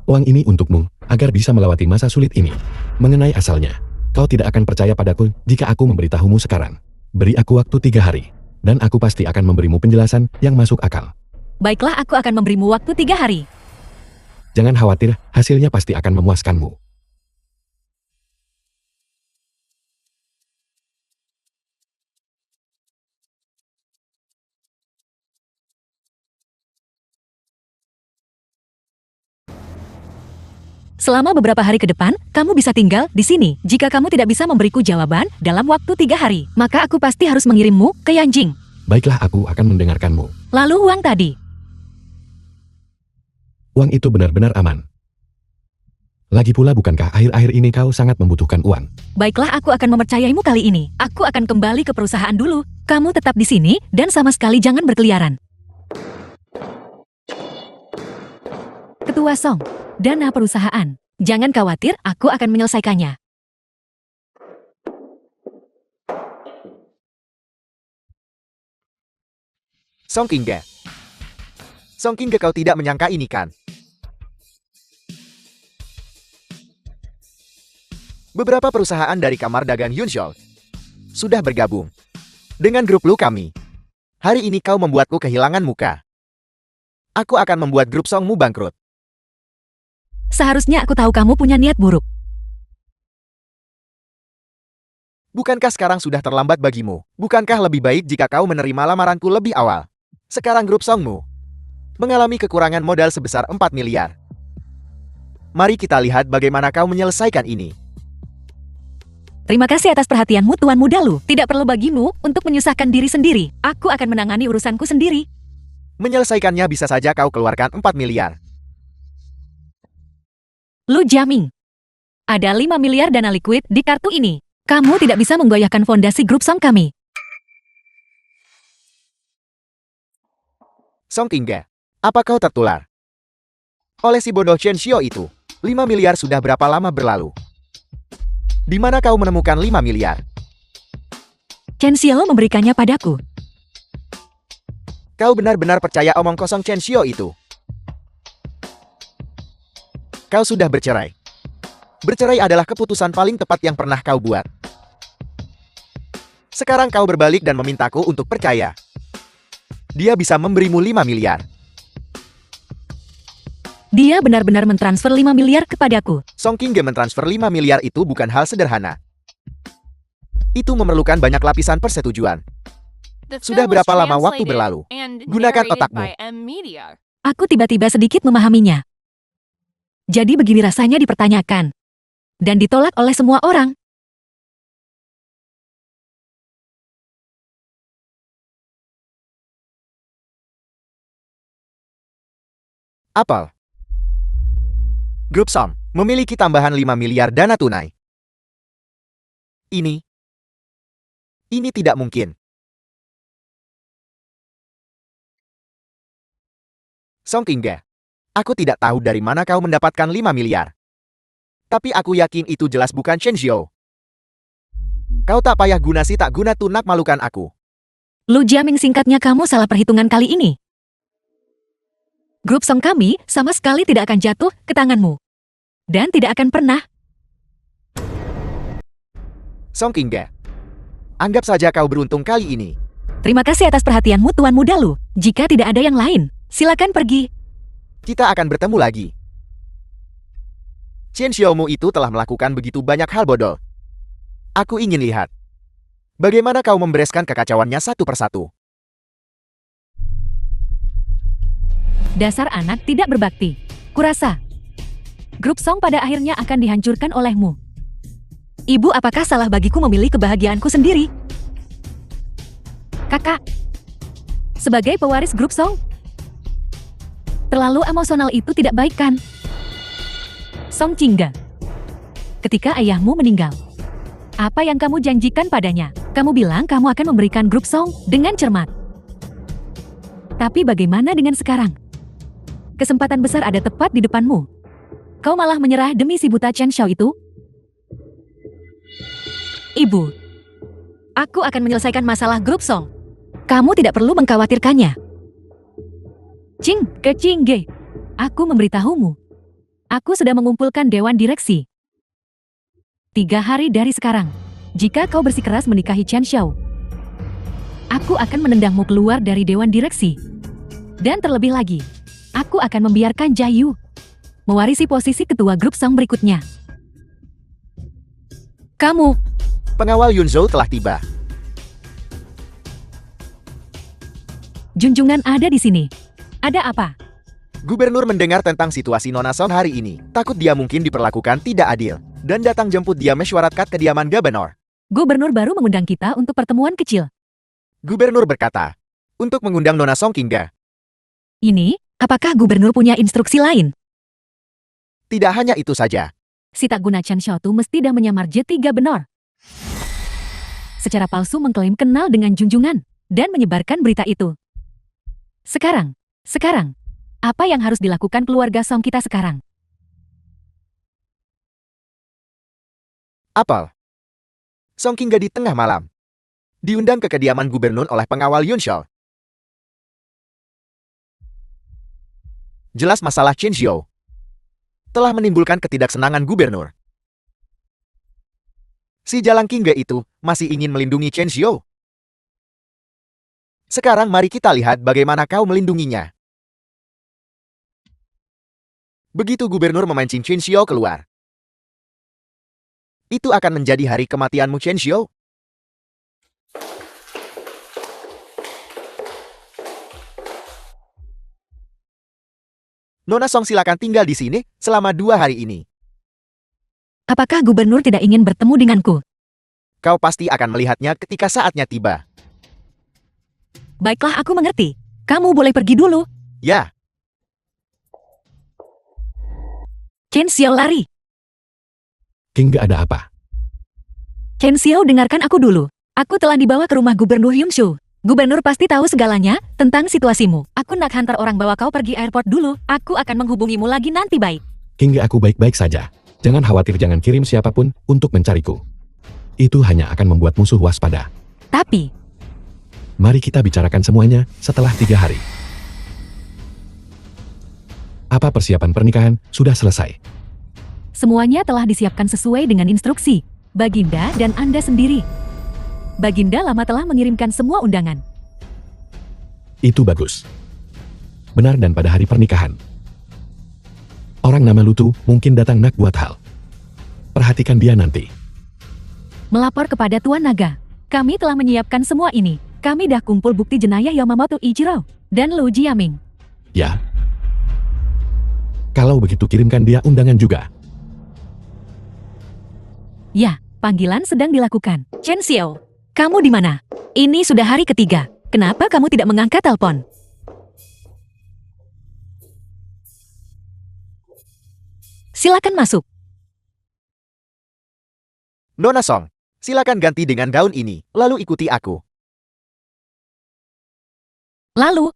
Uang ini untukmu, agar bisa melewati masa sulit ini. Mengenai asalnya, kau tidak akan percaya padaku jika aku memberitahumu sekarang. Beri aku waktu 3 hari, dan aku pasti akan memberimu penjelasan yang masuk akal. Baiklah, aku akan memberimu waktu 3 hari. Jangan khawatir, hasilnya pasti akan memuaskanmu. Selama beberapa hari ke depan, kamu bisa tinggal di sini. Jika kamu tidak bisa memberiku jawaban dalam waktu 3 hari, maka aku pasti harus mengirimmu ke Yanjing. Baiklah, aku akan mendengarkanmu. Lalu uang tadi? Uang itu benar-benar aman. Lagi pula bukankah akhir-akhir ini kau sangat membutuhkan uang? Baiklah, aku akan mempercayaimu kali ini. Aku akan kembali ke perusahaan dulu. Kamu tetap di sini, dan sama sekali jangan berkeliaran. Ketua Song, dana perusahaan. Jangan khawatir, aku akan menyelesaikannya. Song Qingge. Song Qingge, kau tidak menyangka ini kan? Beberapa perusahaan dari kamar dagang Yunshol sudah bergabung dengan grup Lu kami. Hari ini kau membuatku kehilangan muka. Aku akan membuat grup Songmu bangkrut. Seharusnya aku tahu kamu punya niat buruk. Bukankah sekarang sudah terlambat bagimu? Bukankah lebih baik jika kau menerima lamaranku lebih awal? Sekarang grup Songmu mengalami kekurangan modal sebesar 4 miliar. Mari kita lihat bagaimana kau menyelesaikan ini. Terima kasih atas perhatianmu, Tuan Muda Lu. Tidak perlu bagimu untuk menyusahkan diri sendiri. Aku akan menangani urusanku sendiri. Menyelesaikannya bisa saja kau keluarkan 4 miliar. Lu Jiaming. Ada 5 miliar dana liquid di kartu ini. Kamu tidak bisa menggoyahkan fondasi grup Song kami. Song Qingge, apa kau tertular? Oleh si bodoh Chen Xiao itu, 5 miliar sudah berapa lama berlalu? Di mana kau menemukan 5 miliar? Chen Xiao memberikannya padaku. Kau benar-benar percaya omong kosong Chen Xiao itu? Kau sudah bercerai. Bercerai adalah keputusan paling tepat yang pernah kau buat. Sekarang kau berbalik dan memintaku untuk percaya. Dia bisa memberimu 5 miliar. Dia benar-benar mentransfer 5 miliar kepadaku. Song Qingge mentransfer 5 miliar itu bukan hal sederhana. Itu memerlukan banyak lapisan persetujuan. The Sudah film was berapa lama waktu translated berlalu? and Gunakan narrated otakmu. by M Media. Aku tiba-tiba sedikit memahaminya. Jadi begini rasanya dipertanyakan. Dan ditolak oleh semua orang. Apel. Grup Song memiliki tambahan 5 miliar dana tunai. Ini tidak mungkin. Song Qingge, aku tidak tahu dari mana kau mendapatkan 5 miliar. Tapi aku yakin itu jelas bukan Chen Xiao. Kau tak payah guna si tak guna tunak malukan aku. Lu Jiaming, singkatnya kamu salah perhitungan kali ini. Grup Song kami sama sekali tidak akan jatuh ke tanganmu. Dan tidak akan pernah. Song Qingge, anggap saja kau beruntung kali ini. Terima kasih atas perhatianmu Tuan Muda Lu. Jika tidak ada yang lain, silakan pergi. Kita akan bertemu lagi. Chen Xiaomu itu telah melakukan begitu banyak hal bodoh. Aku ingin lihat bagaimana kau membereskan kekacauannya satu persatu. Dasar anak tidak berbakti. Kurasa, grup Song pada akhirnya akan dihancurkan olehmu. Ibu, apakah salah bagiku memilih kebahagiaanku sendiri? Kakak, sebagai pewaris grup Song, terlalu emosional itu tidak baik kan? Song Qingge, ketika ayahmu meninggal, apa yang kamu janjikan padanya? Kamu bilang kamu akan memberikan grup Song dengan cermat. Tapi bagaimana dengan sekarang? Kesempatan besar ada tepat di depanmu. Kau malah menyerah demi si buta Chen Xiao itu? Ibu, aku akan menyelesaikan masalah grup Song. Kamu tidak perlu mengkhawatirkannya. Qingge, aku memberitahumu. Aku sudah mengumpulkan dewan direksi. 3 hari dari sekarang, jika kau bersikeras menikahi Chen Xiao, aku akan menendangmu keluar dari dewan direksi. Dan terlebih lagi, aku akan membiarkan Jayu mewarisi posisi ketua grup Song berikutnya. Kamu, Pengawal Yunzhou telah tiba. junjungan ada di sini. Ada apa? Gubernur mendengar tentang situasi Nona Song hari ini. Takut dia mungkin diperlakukan tidak adil. Dan datang jemput dia mesyuaratkan kediaman Gubernur. Gubernur baru mengundang kita untuk pertemuan kecil. Gubernur berkata, untuk mengundang Nona Song Qingge. Ini, apakah gubernur punya instruksi lain? Tidak hanya itu saja. Si tak guna Chen Xiao tu mesti dah menyamar J3 Benor. Secara palsu mengklaim kenal dengan junjungan dan menyebarkan berita itu. Sekarang, apa yang harus dilakukan keluarga Song kita sekarang? Apel. Song Qingge di tengah malam diundang ke kediaman gubernur oleh pengawal Yunzhou. Jelas masalah Chen Xiao telah menimbulkan ketidaksenangan gubernur. Si Jalang Qingge itu masih ingin melindungi Chen Xiao. Sekarang mari kita lihat bagaimana kau melindunginya. Begitu gubernur memancing Chen Xiao keluar, itu akan menjadi hari kematianmu Chen Xiao. Nona Song silakan tinggal di sini selama 2 hari ini. Apakah gubernur tidak ingin bertemu denganku? Kau pasti akan melihatnya ketika saatnya tiba. Baiklah, aku mengerti. Kamu boleh pergi dulu. Ya, Chen Xiao lari. Qingge, ada apa? Chen Xiao, dengarkan aku dulu. Aku telah dibawa ke rumah Gubernur Yunshu. Gubernur pasti tahu segalanya tentang situasimu. Aku nak hantar orang bawa kau pergi airport dulu. Aku akan menghubungimu lagi nanti, baik? King, aku baik-baik saja. Jangan khawatir, jangan kirim siapapun untuk mencariku. Itu hanya akan membuat musuh waspada. Tapi, Mari kita bicarakan semuanya setelah 3 hari. Apa persiapan pernikahan sudah selesai? semuanya telah disiapkan sesuai dengan instruksi Baginda dan Anda sendiri. Baginda lama telah mengirimkan semua undangan. Itu bagus. Benar, dan pada hari pernikahan, orang nama Lutu mungkin datang nak buat hal. Perhatikan dia nanti. Melapor kepada Tuan Naga. Kami telah menyiapkan semua ini. Kami dah kumpul bukti jenayah Yamamoto Ichiro dan Lu Jiaming. Ya. Kalau begitu kirimkan dia undangan juga. Ya, panggilan sedang dilakukan. Chen Xiao, kamu di mana? Ini sudah hari ketiga. Kenapa kamu tidak mengangkat telepon? Silakan masuk. Nona Song, silakan ganti dengan gaun ini, lalu ikuti aku. Lalu,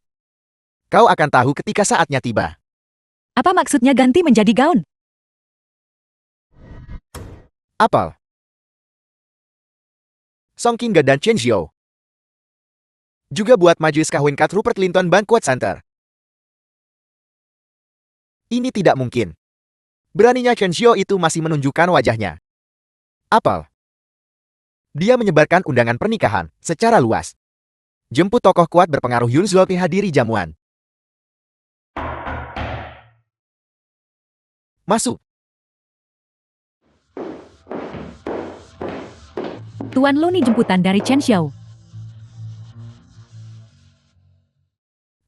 Kau akan tahu ketika saatnya tiba. apa maksudnya ganti menjadi gaun? Apel. Song Qingge dan Chen Xiao. Juga buat majelis kawin Kat Rupert Linton Banquet Center. Ini tidak mungkin. Beraninya Chen Xiao itu masih menunjukkan wajahnya. Apel. Dia menyebarkan undangan pernikahan secara luas. Jemput tokoh kuat berpengaruh Yun Zhuopi hadiri jamuan. Masuk. Tuan Luni jemputan dari Chen Xiao.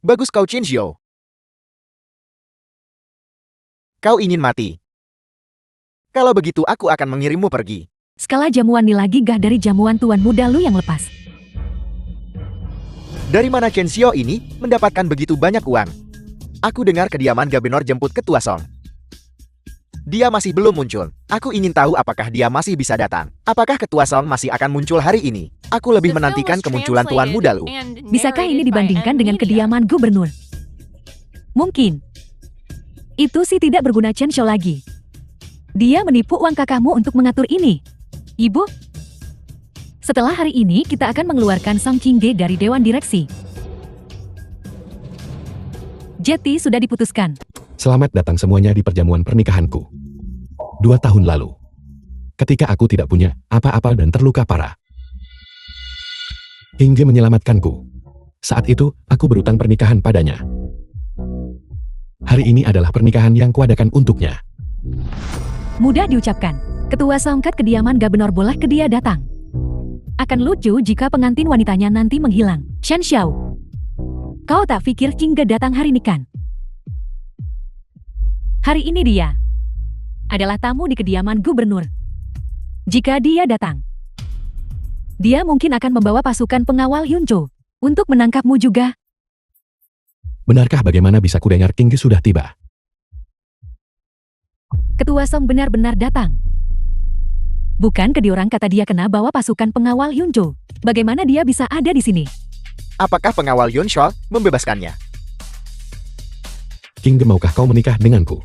Bagus kau Chen Xiao. Kau ingin mati. Kalau begitu aku akan mengirimmu pergi. Skala jamuan nilai gigah dari jamuan Tuan Muda Lu yang lepas. Dari mana Chen Xiao ini mendapatkan begitu banyak uang? Aku dengar kediaman Gubernur jemput Ketua Song. Dia masih belum muncul. Aku ingin tahu apakah dia masih bisa datang. Apakah Ketua Song masih akan muncul hari ini? Aku lebih menantikan kemunculan Tuan Muda Lu. Bisakah ini dibandingkan dengan kediaman gubernur? Mungkin. Itu sih tidak berguna Chen Xiao lagi. Dia menipu uang kakakmu untuk mengatur ini. Ibu, setelah hari ini kita akan mengeluarkan Song Qingge dari Dewan Direksi. Jeti sudah diputuskan. Selamat datang semuanya di perjamuan pernikahanku. 2 tahun lalu, ketika aku tidak punya apa-apa dan terluka parah, Qingge menyelamatkanku. Saat itu, aku berutang pernikahan padanya. Hari ini adalah pernikahan yang kuadakan untuknya. Mudah diucapkan. Ketua Songkat kediaman Gubernur boleh ke dia datang. Akan lucu jika pengantin wanitanya nanti menghilang. Chen Xiao, kau tak pikir Qingge datang hari ini kan? Hari ini dia adalah tamu di kediaman gubernur. Jika dia datang, dia mungkin akan membawa pasukan pengawal Yuncho untuk menangkapmu juga. Benarkah bagaimana bisa kudengar Qingge sudah tiba? Ketua Song benar-benar datang. Bukan ke diorang kata dia kena bawa pasukan pengawal Yuncho. Bagaimana dia bisa ada di sini? Apakah pengawal Yun Shol membebaskannya? Qingge, maukah kau menikah denganku?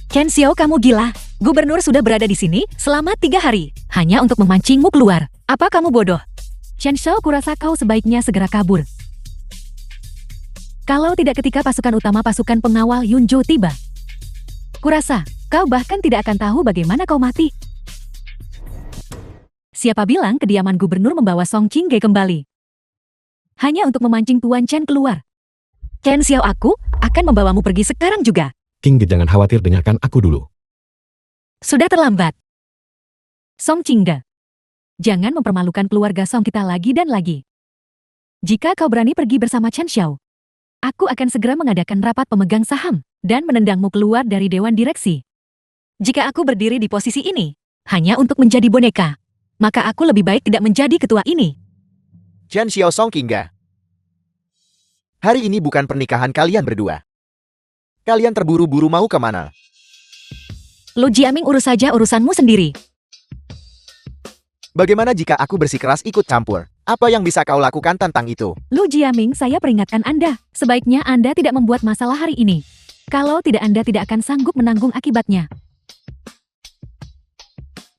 Chen Xiao, kamu gila. Gubernur sudah berada di sini selama 3 hari. Hanya untuk memancingmu keluar. Apa kamu bodoh? Chen Xiao, kurasa kau sebaiknya segera kabur. Kalau tidak ketika pasukan utama pasukan pengawal Yunjo tiba. Kurasa, kau bahkan tidak akan tahu bagaimana kau mati. Siapa bilang kediaman gubernur membawa Song Qingge kembali? Hanya untuk memancing Tuan Chen keluar. Chen Xiao, aku akan membawamu pergi sekarang juga. Qingge, jangan khawatir, dengarkan aku dulu. Sudah terlambat. Song Qingge, jangan mempermalukan keluarga Song kita lagi dan lagi. Jika kau berani pergi bersama Chen Xiao, aku akan segera mengadakan rapat pemegang saham dan menendangmu keluar dari Dewan Direksi. Jika aku berdiri di posisi ini hanya untuk menjadi boneka, maka aku lebih baik tidak menjadi ketua ini. Chen Xiao Song Qingge. Hari ini bukan pernikahan kalian berdua. Kalian terburu-buru mau kemana? Lu Jiaming, urus saja urusanmu sendiri. Bagaimana jika aku bersikeras ikut campur? Apa yang bisa kau lakukan tentang itu? Lu Jiaming, saya peringatkan Anda. Sebaiknya Anda tidak membuat masalah hari ini. Kalau tidak, Anda tidak akan sanggup menanggung akibatnya.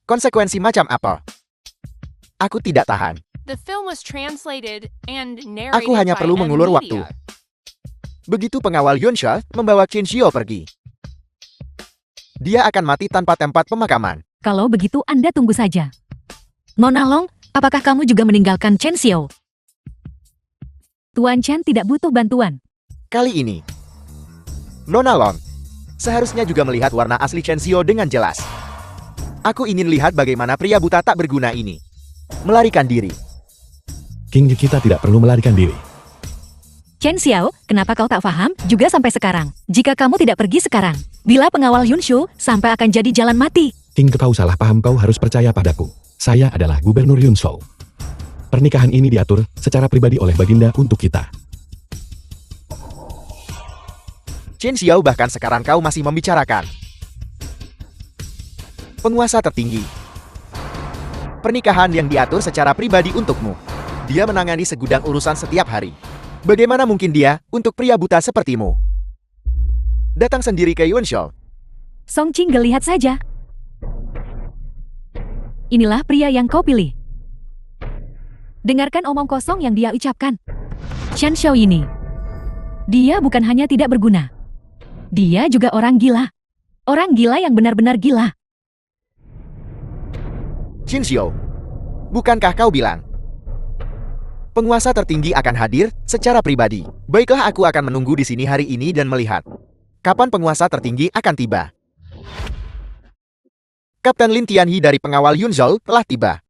Konsekuensi macam apa? Aku tidak tahan. The film was translated and narrated Aku hanya by perlu mengulur M waktu. Media. Begitu pengawal Yunshal membawa Qin Xiao pergi. Dia akan mati tanpa tempat pemakaman. Kalau begitu, Anda tunggu saja. Nona Long, apakah kamu juga meninggalkan Chen Xiao? Tuan Chen tidak butuh bantuan. Kali ini, Nona Long seharusnya juga melihat warna asli Chen Xiao dengan jelas. Aku ingin lihat bagaimana pria buta tak berguna ini melarikan diri. King Yi, kita tidak perlu melarikan diri. Chen Xiao, kenapa kau tak paham? Juga sampai sekarang. Jika kamu tidak pergi sekarang, bila pengawal Yunshu, sampai akan jadi jalan mati. King, kau salah paham, kau harus percaya padaku. Saya adalah Gubernur Yunshou. Pernikahan ini diatur secara pribadi oleh Baginda untuk kita. Chen Xiao, bahkan sekarang kau masih membicarakan penguasa tertinggi. Pernikahan yang diatur secara pribadi untukmu. Dia menangani segudang urusan setiap hari. Bagaimana mungkin dia untuk pria buta sepertimu datang sendiri ke Yunshou? Song Qingge, lihat saja. Inilah pria yang kau pilih. Dengarkan omong kosong yang dia ucapkan. Chen Xiao ini, dia bukan hanya tidak berguna. Dia juga orang gila. Orang gila yang benar-benar gila. Qin Xiao, bukankah kau bilang penguasa tertinggi akan hadir secara pribadi? Baiklah, aku akan menunggu di sini hari ini dan melihat kapan penguasa tertinggi akan tiba. Kapten Lin Tianyi dari pengawal Yunshou telah tiba.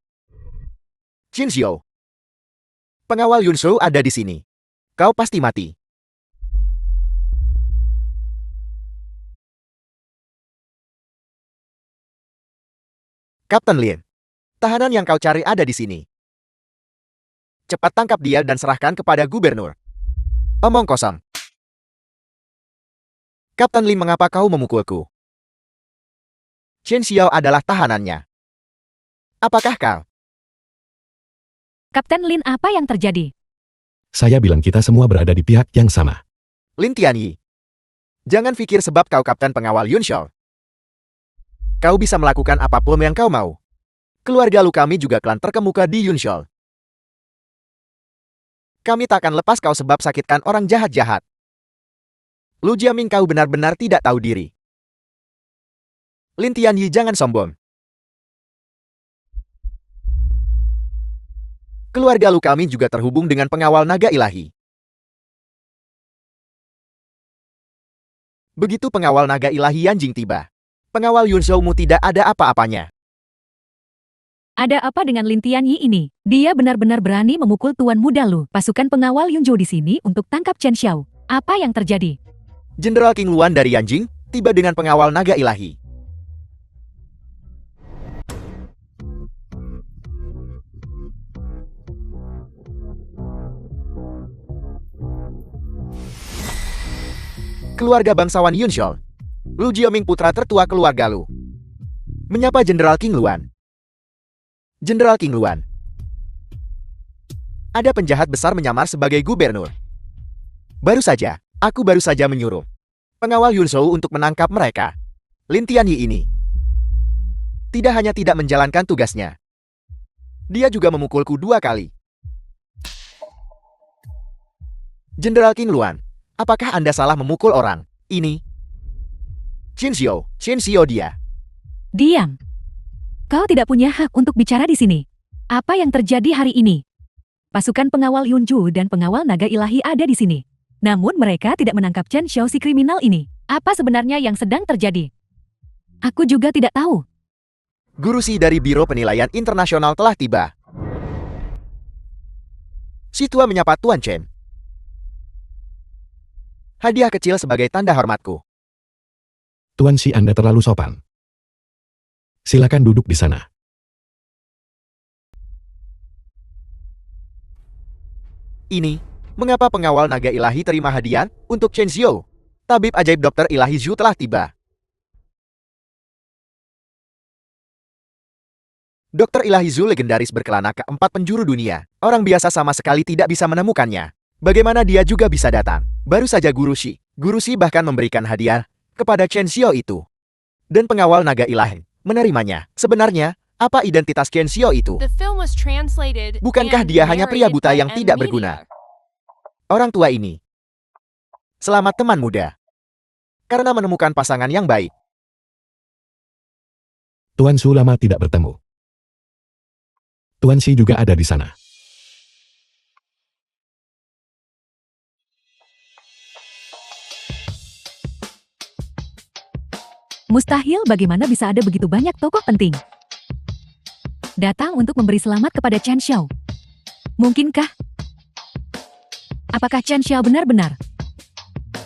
Qin Xiao, pengawal Yunshou ada di sini. Kau pasti mati. Kapten Lin, tahanan yang kau cari ada di sini. Cepat tangkap dia dan serahkan kepada gubernur. Omong kosong. Kapten Lin, mengapa kau memukulku? Chen Xiao adalah tahanannya. Apakah kau? Kapten Lin, apa yang terjadi? Saya bilang kita semua berada di pihak yang sama. Lin Tianyi, jangan pikir sebab kau kapten pengawal Yunshou, kau bisa melakukan apapun yang kau mau. Keluarga Lu kami juga klan terkemuka di Yunshou. Kami takkan lepas kau sebab sakitkan orang jahat-jahat. Lu Jiaming, kau benar-benar tidak tahu diri. Lin Tianyi, jangan sombong. Keluarga Lu kami juga terhubung dengan pengawal naga ilahi. Begitu pengawal naga ilahi Yanjing tiba, pengawal Yunshou-mu tidak ada apa-apanya. Ada apa dengan Lin Tianyi ini? Dia benar-benar berani memukul Tuan Muda Lu. Pasukan pengawal Yunzhou di sini untuk tangkap Chen Xiao. Apa yang terjadi? Jenderal King Luan dari Yanjing tiba dengan pengawal naga ilahi. Keluarga bangsawan Yunshou, Lu Jiaming, putra tertua keluarga Lu, menyapa Jenderal King Luan. Jenderal King Luan, ada penjahat besar menyamar sebagai gubernur. Aku baru saja menyuruh pengawal Yunshou untuk menangkap mereka. Lin Tianyi ini tidak hanya tidak menjalankan tugasnya, dia juga memukulku 2 kali. Jenderal King Luan, apakah Anda salah memukul orang ini? Qin Xiao dia. Diam. Kau tidak punya hak untuk bicara di sini. Apa yang terjadi hari ini? Pasukan pengawal Yunzhou dan pengawal naga ilahi ada di sini. Namun mereka tidak menangkap Chen Xiao si kriminal ini. Apa sebenarnya yang sedang terjadi? Aku juga tidak tahu. Guru Si dari Biro Penilaian Internasional telah tiba. Si tua menyapa Tuan Chen. Hadiah kecil sebagai tanda hormatku. Tuan Si, Anda terlalu sopan. Silakan duduk di sana. Ini, mengapa pengawal naga ilahi terima hadiah untuk Chen Xiao? Tabib ajaib Dokter Ilahi Zhu telah tiba. Dokter ilahi Zul legendaris berkelana ke 4 penjuru dunia. Orang biasa sama sekali tidak bisa menemukannya. Bagaimana dia juga bisa datang? Baru saja Guru Shi bahkan memberikan hadiah kepada Chen Xiao itu. Dan pengawal naga ilahi menerimanya. Sebenarnya, apa identitas Chen Xiao itu? The film was translated Bukankah and dia hanya pria narrated buta by yang N tidak Media. berguna? Orang tua ini. Selamat teman muda. Karena menemukan pasangan yang baik. Tuan Su lama tidak bertemu. Tuan Shi juga ada di sana. Mustahil bagaimana bisa ada begitu banyak tokoh penting. Datang untuk memberi selamat kepada Chen Xiao. Mungkinkah? Apakah Chen Xiao benar-benar?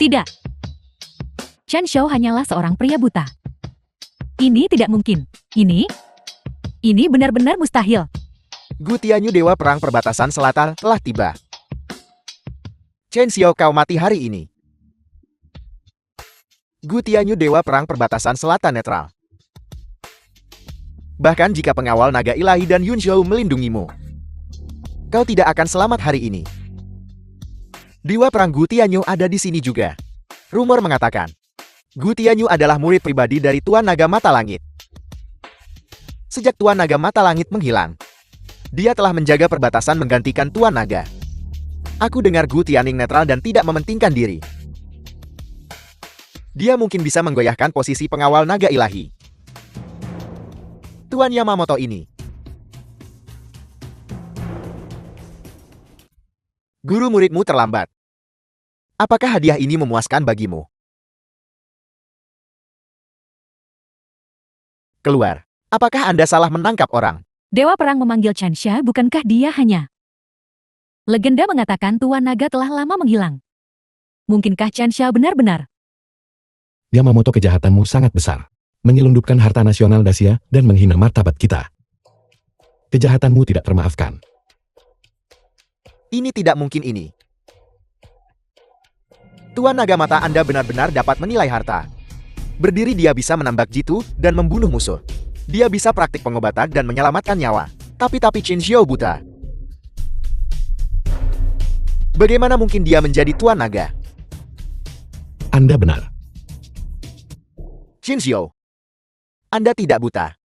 Tidak. Chen Xiao hanyalah seorang pria buta. Ini tidak mungkin. Ini benar-benar mustahil. Gu Tianyu Dewa Perang Perbatasan Selatan telah tiba. Chen Xiao kau mati hari ini. Gu Tianyu Dewa Perang Perbatasan Selatan netral. Bahkan jika pengawal naga ilahi dan Yun Shou melindungimu, kau tidak akan selamat hari ini. Dewa Perang Gu Tianyu ada di sini juga. Rumor mengatakan, Gu Tianyu adalah murid pribadi dari Tuan Naga Mata Langit. Sejak Tuan Naga Mata Langit menghilang, dia telah menjaga perbatasan menggantikan Tuan Naga. Aku dengar Gu Tianyu netral dan tidak mementingkan diri. Dia mungkin bisa menggoyahkan posisi pengawal naga ilahi. Tuan Yamamoto ini. Guru muridmu terlambat. Apakah hadiah ini memuaskan bagimu? Keluar. Apakah Anda salah menangkap orang? Dewa Perang memanggil Chen Xia, bukankah dia hanya? Legenda mengatakan Tuan Naga telah lama menghilang. Mungkinkah Chen Xia benar-benar? Yamamoto, kejahatanmu sangat besar. Menyelundupkan harta nasional Dacia dan menghina martabat kita. Kejahatanmu tidak termaafkan. Ini tidak mungkin ini. Tuan Naga Mata Anda benar-benar dapat menilai harta. Berdiri dia bisa menambak jitu dan membunuh musuh. Dia bisa praktik pengobatan dan menyelamatkan nyawa. Tapi Chen Xiao buta. Bagaimana mungkin dia menjadi Tuan Naga? Anda benar. Chen Xiao, Anda tidak buta.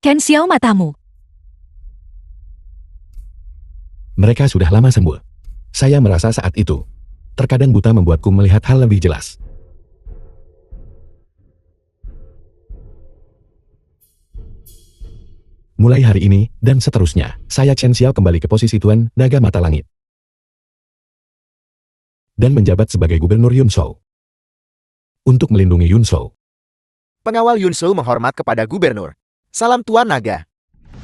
Chen Xiao matamu. Mereka sudah lama sembuh. Saya merasa saat itu. Terkadang buta membuatku melihat hal lebih jelas. Mulai hari ini, dan seterusnya, saya Chen Xiao kembali ke posisi Tuan Naga Mata Langit. Dan menjabat sebagai Gubernur Yun Shou. Untuk melindungi Yun Shou. Pengawal Yun Shou menghormat kepada gubernur. Salam Tuan Naga.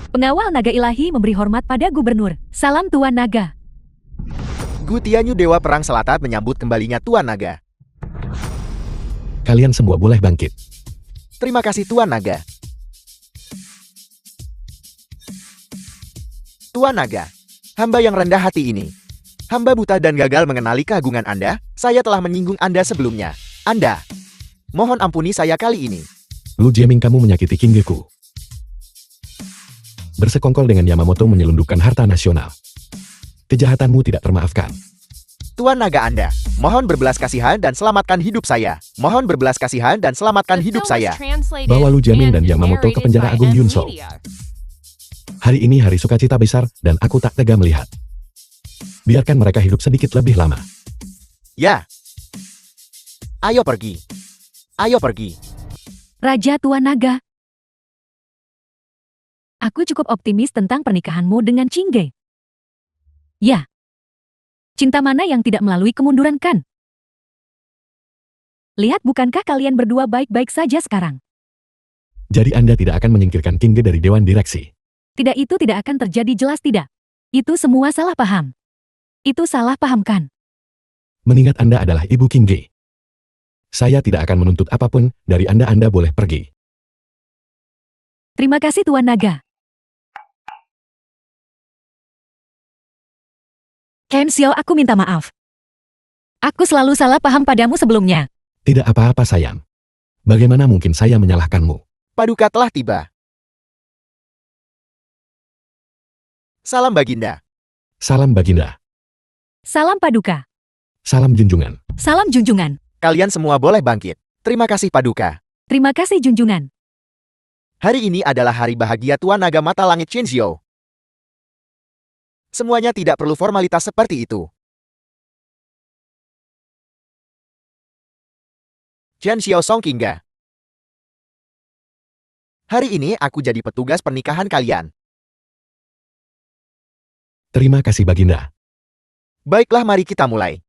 Pengawal naga ilahi memberi hormat pada gubernur. Salam Tuan Naga. Gu Tianyu Dewa Perang Selatan menyambut kembalinya Tuan Naga. Kalian semua boleh bangkit. Terima kasih Tuan Naga. Tuan Naga, hamba yang rendah hati ini. Hamba buta dan gagal mengenali keagungan Anda. Saya telah menyinggung Anda sebelumnya. Anda, mohon ampuni saya kali ini. Lu Jieming, kamu menyakiti Kinggeku. Bersekongkol dengan Yamamoto menyelundupkan harta nasional. Kejahatanmu tidak termaafkan. Tuan Naga Anda, mohon berbelas kasihan dan selamatkan hidup saya. Mohon berbelas kasihan dan selamatkan The hidup film was saya. translated Bawa Lu Jieming dan and Yamamoto ke narrated penjara by Agung N Yun Shou. Media. Hari ini hari sukacita besar, dan aku tak tega melihat. Biarkan mereka hidup sedikit lebih lama. Ya. Ayo pergi. Ayo pergi. Raja Tuan Naga. Aku cukup optimis tentang pernikahanmu dengan Chingge. Ya. Cinta mana yang tidak melalui kemunduran kan? Lihat, bukankah kalian berdua baik-baik saja sekarang? Jadi Anda tidak akan menyingkirkan Kingge dari Dewan Direksi. Tidak, itu tidak akan terjadi, jelas tidak. Itu semua salah paham. Itu salah paham kan? Mengingat Anda adalah Ibu Kingge. Saya tidak akan menuntut apapun dari Anda boleh pergi. Terima kasih Tuan Naga. Chen Xiao, aku minta maaf. Aku selalu salah paham padamu sebelumnya. Tidak apa-apa sayang. Bagaimana mungkin saya menyalahkanmu? Paduka telah tiba. Salam Baginda. Salam Baginda. Salam Paduka. Salam junjungan. Salam junjungan. Kalian semua boleh bangkit. Terima kasih Paduka. Terima kasih junjungan. Hari ini adalah hari bahagia Tuan Naga Mata Langit Chinzhou. Semuanya tidak perlu formalitas seperti itu. Chen Xiao Song Qingga. Hari ini aku jadi petugas pernikahan kalian. Terima kasih Baginda. Baiklah, mari kita mulai.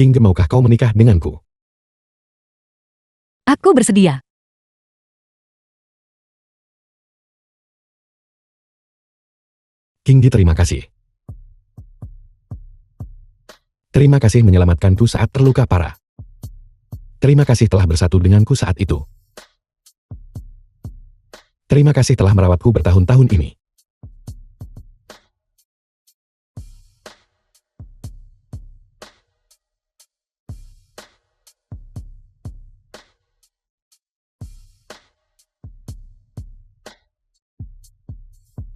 Qingge, maukah kau menikah denganku? Aku bersedia. Qingge, terima kasih. Terima kasih menyelamatkanku saat terluka parah. Terima kasih telah bersatu denganku saat itu. Terima kasih telah merawatku bertahun-tahun ini.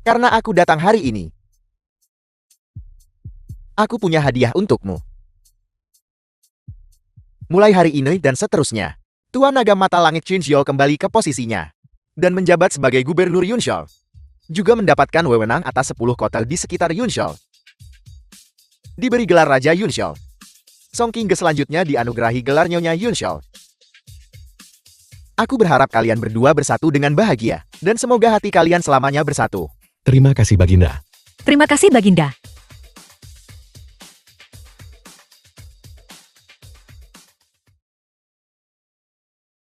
Karena aku datang hari ini, aku punya hadiah untukmu. Mulai hari ini dan seterusnya, Tuan Naga Mata Langit Chinzhou kembali ke posisinya dan menjabat sebagai Gubernur Yunshol. Juga mendapatkan wewenang atas 10 kota di sekitar Yunshol. Diberi gelar Raja Yunshol. Song Qingge selanjutnya dianugerahi gelar Nyonya Yunshol. Aku berharap kalian berdua bersatu dengan bahagia, dan semoga hati kalian selamanya bersatu. Terima kasih Baginda. Terima kasih Baginda.